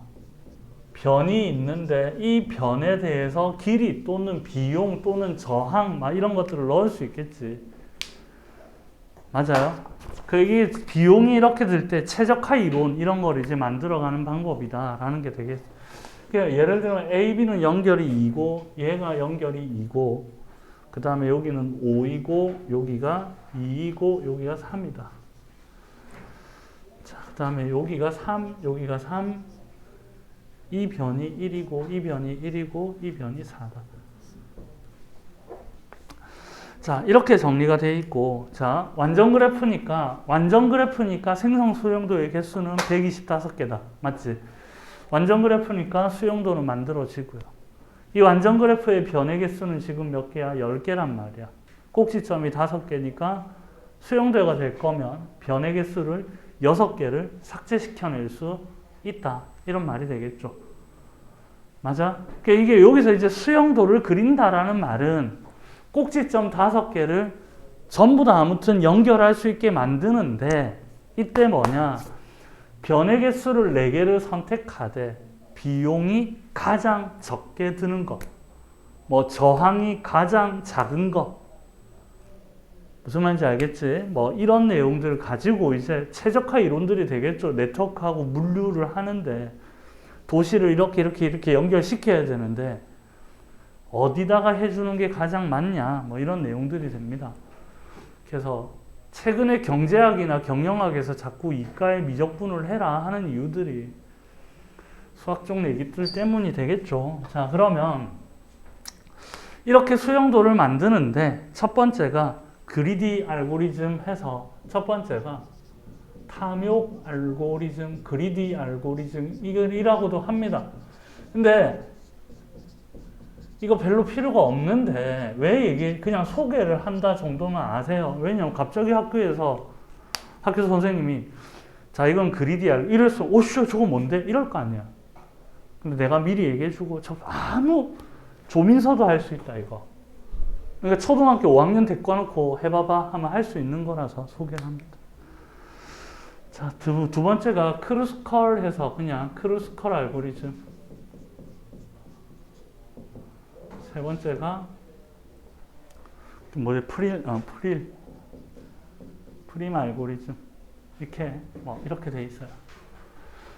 변이 있는데 이 변에 대해서 길이 또는 비용 또는 저항 막 이런 것들을 넣을 수 있겠지. 맞아요? 이게 비용이 이렇게 들 때 최적화 이론 이런 걸 이제 만들어가는 방법이다라는 게 되겠죠. 그러니까 예를 들면 A, B는 연결이 2고 얘가 연결이 2고 그 다음에 여기는 5이고 여기가 2이고 여기가 3이다. 자, 그 다음에 여기가 3, 여기가 3, 이 변이 1이고 이 변이 1이고 이 변이 4다. 자, 이렇게 정리가 되어 있고 자, 완전 그래프니까 생성 수용도의 개수는 125개다. 맞지? 완전 그래프니까 수용도는 만들어지고요. 이 완전 그래프의 변의 개수는 지금 몇 개야? 10개란 말이야. 꼭지점이 5개니까 수용도가 될 거면 변의 개수를 6개를 삭제시켜낼 수 있다. 이런 말이 되겠죠. 맞아? 그러니까 이게 여기서 이제 수용도를 그린다라는 말은 꼭지점 5개를 전부 다 아무튼 연결할 수 있게 만드는데 이때 뭐냐? 변의 개수를 4개를 선택하되 비용이 가장 적게 드는 것, 뭐 저항이 가장 작은 것, 무슨 말인지 알겠지? 뭐 이런 내용들을 가지고 이제 최적화 이론들이 되겠죠. 네트워크하고 물류를 하는데 도시를 이렇게 연결시켜야 되는데 어디다가 해주는 게 가장 맞냐? 뭐 이런 내용들이 됩니다. 그래서 최근에 경제학이나 경영학에서 자꾸 이가의 미적분을 해라 하는 이유들이 수학적 얘기들 때문이 되겠죠. 자, 그러면 이렇게 수용도를 만드는데 첫 번째가 그리디 알고리즘 해서 첫 번째가 탐욕 알고리즘, 그리디 알고리즘 이라고도 합니다. 근데 이거 별로 필요가 없는데 왜 그냥 소개를 한다 정도는 아세요? 왜냐면 갑자기 학교 선생님이 자 이건 그리디 알고리즘 이랬어. 오씨 저거 뭔데? 이럴 거 아니야. 근데 내가 미리 얘기해주고 아무 조민서도 할 수 있다 이거. 그러니까 초등학교 5학년 데리고 와놓고 해봐봐 하면 할 수 있는 거라서 소개를 합니다. 자, 두 번째가 크루스컬 해서 그냥 크루스컬 알고리즘. 세 번째가 프림 알고리즘. 이렇게 돼 있어요.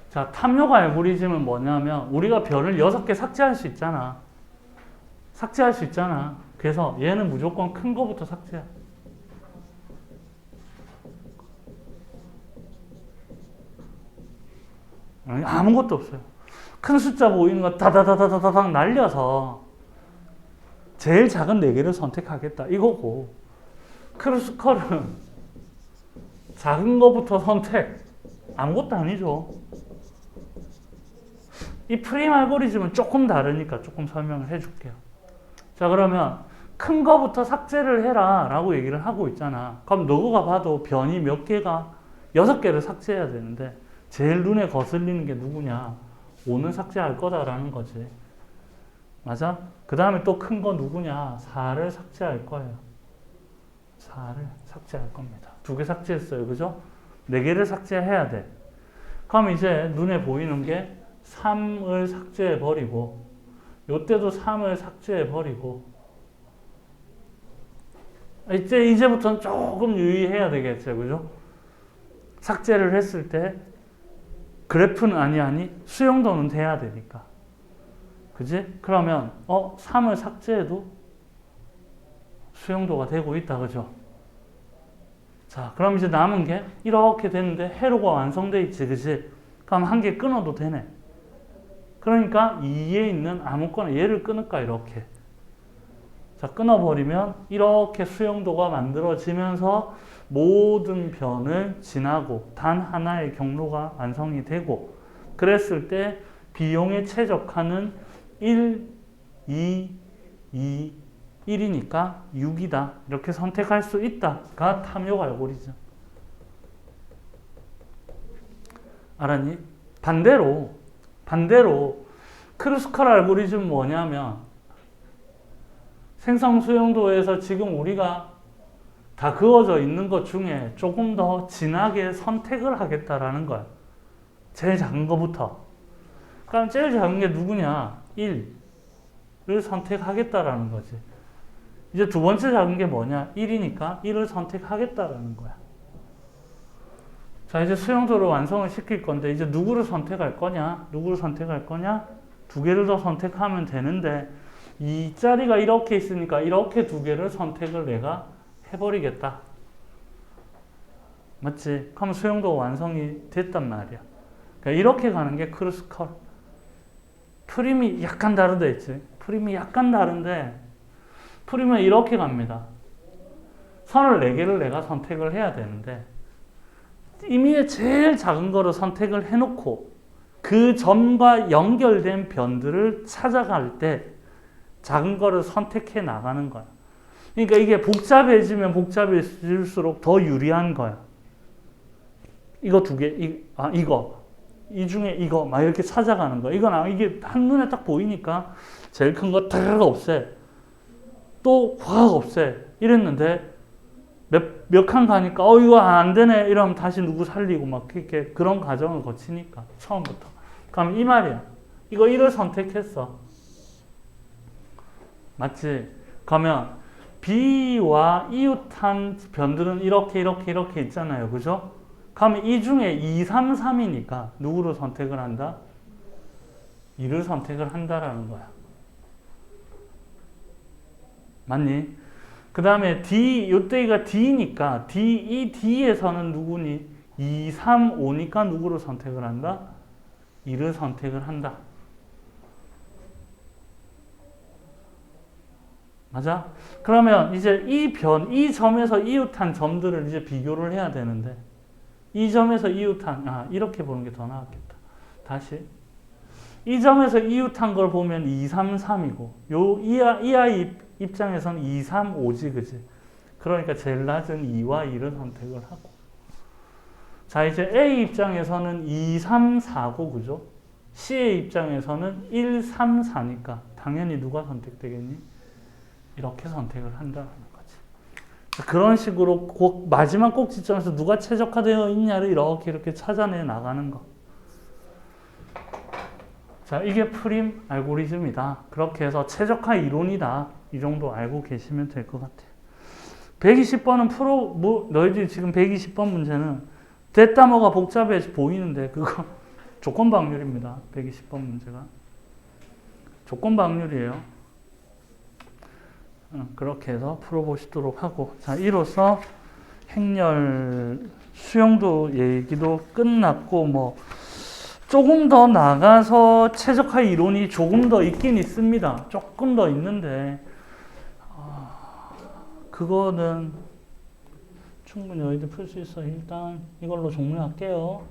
자, 탐욕 알고리즘은 뭐냐면 우리가 별을 6개 삭제할 수 있잖아. 그래서 얘는 무조건 큰 거부터 삭제해. 아무것도 없어요. 큰 숫자 보이는 거 다다다다다닥 날려서 제일 작은 4개를 선택하겠다 이거고 크루스컬은 작은 거부터 선택 아무것도 아니죠. 이 프림 알고리즘은 조금 다르니까 조금 설명을 해줄게요. 자, 그러면 큰 거부터 삭제를 해라 라고 얘기를 하고 있잖아. 그럼 너가 봐도 변이 몇 개가 6개를 삭제해야 되는데 제일 눈에 거슬리는 게 누구냐? 5는 삭제할 거다라는 거지. 맞아? 그 다음에 또 큰 거 누구냐? 4를 삭제할 거예요. 4를 삭제할 겁니다. 2개 삭제했어요. 그죠? 4개를 삭제해야 돼. 그럼 이제 눈에 보이는 게 3을 삭제해버리고 요때도 3을 삭제해버리고 이제부터는 조금 유의해야 되겠죠. 그죠? 삭제를 했을 때 그래프는 아니 수용도는 돼야 되니까. 그지? 그러면 3을 삭제해도 수용도가 되고 있다. 그죠? 자, 그럼 이제 남은 게 이렇게 되는데 회로가 완성돼 있지. 그지? 그럼 한 개 끊어도 되네. 그러니까 2에 있는 아무거나 얘를 끊을까 이렇게. 자, 끊어버리면 이렇게 수용도가 만들어지면서 모든 변을 지나고 단 하나의 경로가 완성이 되고, 그랬을 때 비용에 최적화는 1, 2, 2, 1이니까 6이다. 이렇게 선택할 수 있다가 탐욕 알고리즘. 알았니? 반대로 크루스컬 알고리즘 뭐냐면, 생성 수용도에서 지금 우리가 다 그어져 있는 것 중에 조금 더 진하게 선택을 하겠다라는 거야. 제일 작은 거부터. 그럼 제일 작은 게 누구냐? 1을 선택하겠다라는 거지. 이제 두 번째 작은 게 뭐냐? 1이니까 1을 선택하겠다라는 거야. 자, 이제 수용도를 완성을 시킬 건데, 이제 누구를 선택할 거냐? 누구를 선택할 거냐? 두 개를 더 선택하면 되는데, 이 자리가 이렇게 있으니까 이렇게 두 개를 선택을 내가 해버리겠다. 맞지? 그럼 수용도가 완성이 됐단 말이야. 그러니까 이렇게 가는 게 크루스컬. 프림이 약간 다르다 했지. 프림이 약간 다른데, 프림은 이렇게 갑니다. 선을 4개를 내가 선택을 해야 되는데, 이미 제일 작은 거를 선택을 해놓고 그 점과 연결된 변들을 찾아갈 때 작은 거를 선택해 나가는 거야. 그러니까 이게 복잡해지면 복잡해질수록 더 유리한 거야. 이거 두 개, 이거. 이 중에 이거, 막 이렇게 찾아가는 거야. 이게 한눈에 딱 보이니까 제일 큰 거 다 없애. 또 확 없애. 이랬는데 몇 칸 가니까 이거 안 되네 이러면 다시 누구 살리고 막 이렇게 그런 과정을 거치니까 처음부터. 그럼 이 말이야. 이거 1을 선택했어. 맞지? 그러면 B와 이웃한 변들은 이렇게 있잖아요. 그죠? 그러면 이 중에 2, 3, 3이니까 누구를 선택을 한다? 2를 선택을 한다라는 거야. 맞니? 그 다음에 D, 요때가 D니까 이 D에서는 누구니? 2, 3, 5니까 누구를 선택을 한다? 2를 선택을 한다. 맞아? 그러면 이제 이 점에서 이웃한 점들을 이제 비교를 해야 되는데, 이 점에서 이웃한, 이렇게 보는 게 더 나았겠다. 다시. 이 점에서 이웃한 걸 보면 2, 3, 3이고, 이 아이 입장에서는 2, 3, 5지, 그지? 그러니까 제일 낮은 2와 1을 선택을 하고. 자, 이제 A 입장에서는 2, 3, 4고, 그죠? C의 입장에서는 1, 3, 4니까 당연히 누가 선택되겠니? 이렇게 선택을 한다는 거지. 그런 식으로 마지막 꼭지점에서 누가 최적화되어 있냐를 이렇게 찾아내 나가는 거. 자, 이게 프림 알고리즘이다. 그렇게 해서 최적화 이론이다. 이 정도 알고 계시면 될 것 같아요. 120번은 너희들이 지금 120번 문제는 됐다 뭐가 복잡해 보이는데 그거 조건방률입니다. 120번 문제가. 조건방률이에요. 그렇게 해서 풀어보시도록 하고, 자, 이로써 행렬 수용도 얘기도 끝났고, 뭐 조금 더 나가서 최적화 이론이 조금 더 있긴 있습니다. 조금 더 있는데 그거는 충분히 너희들 풀 수 있어. 일단 이걸로 종료할게요.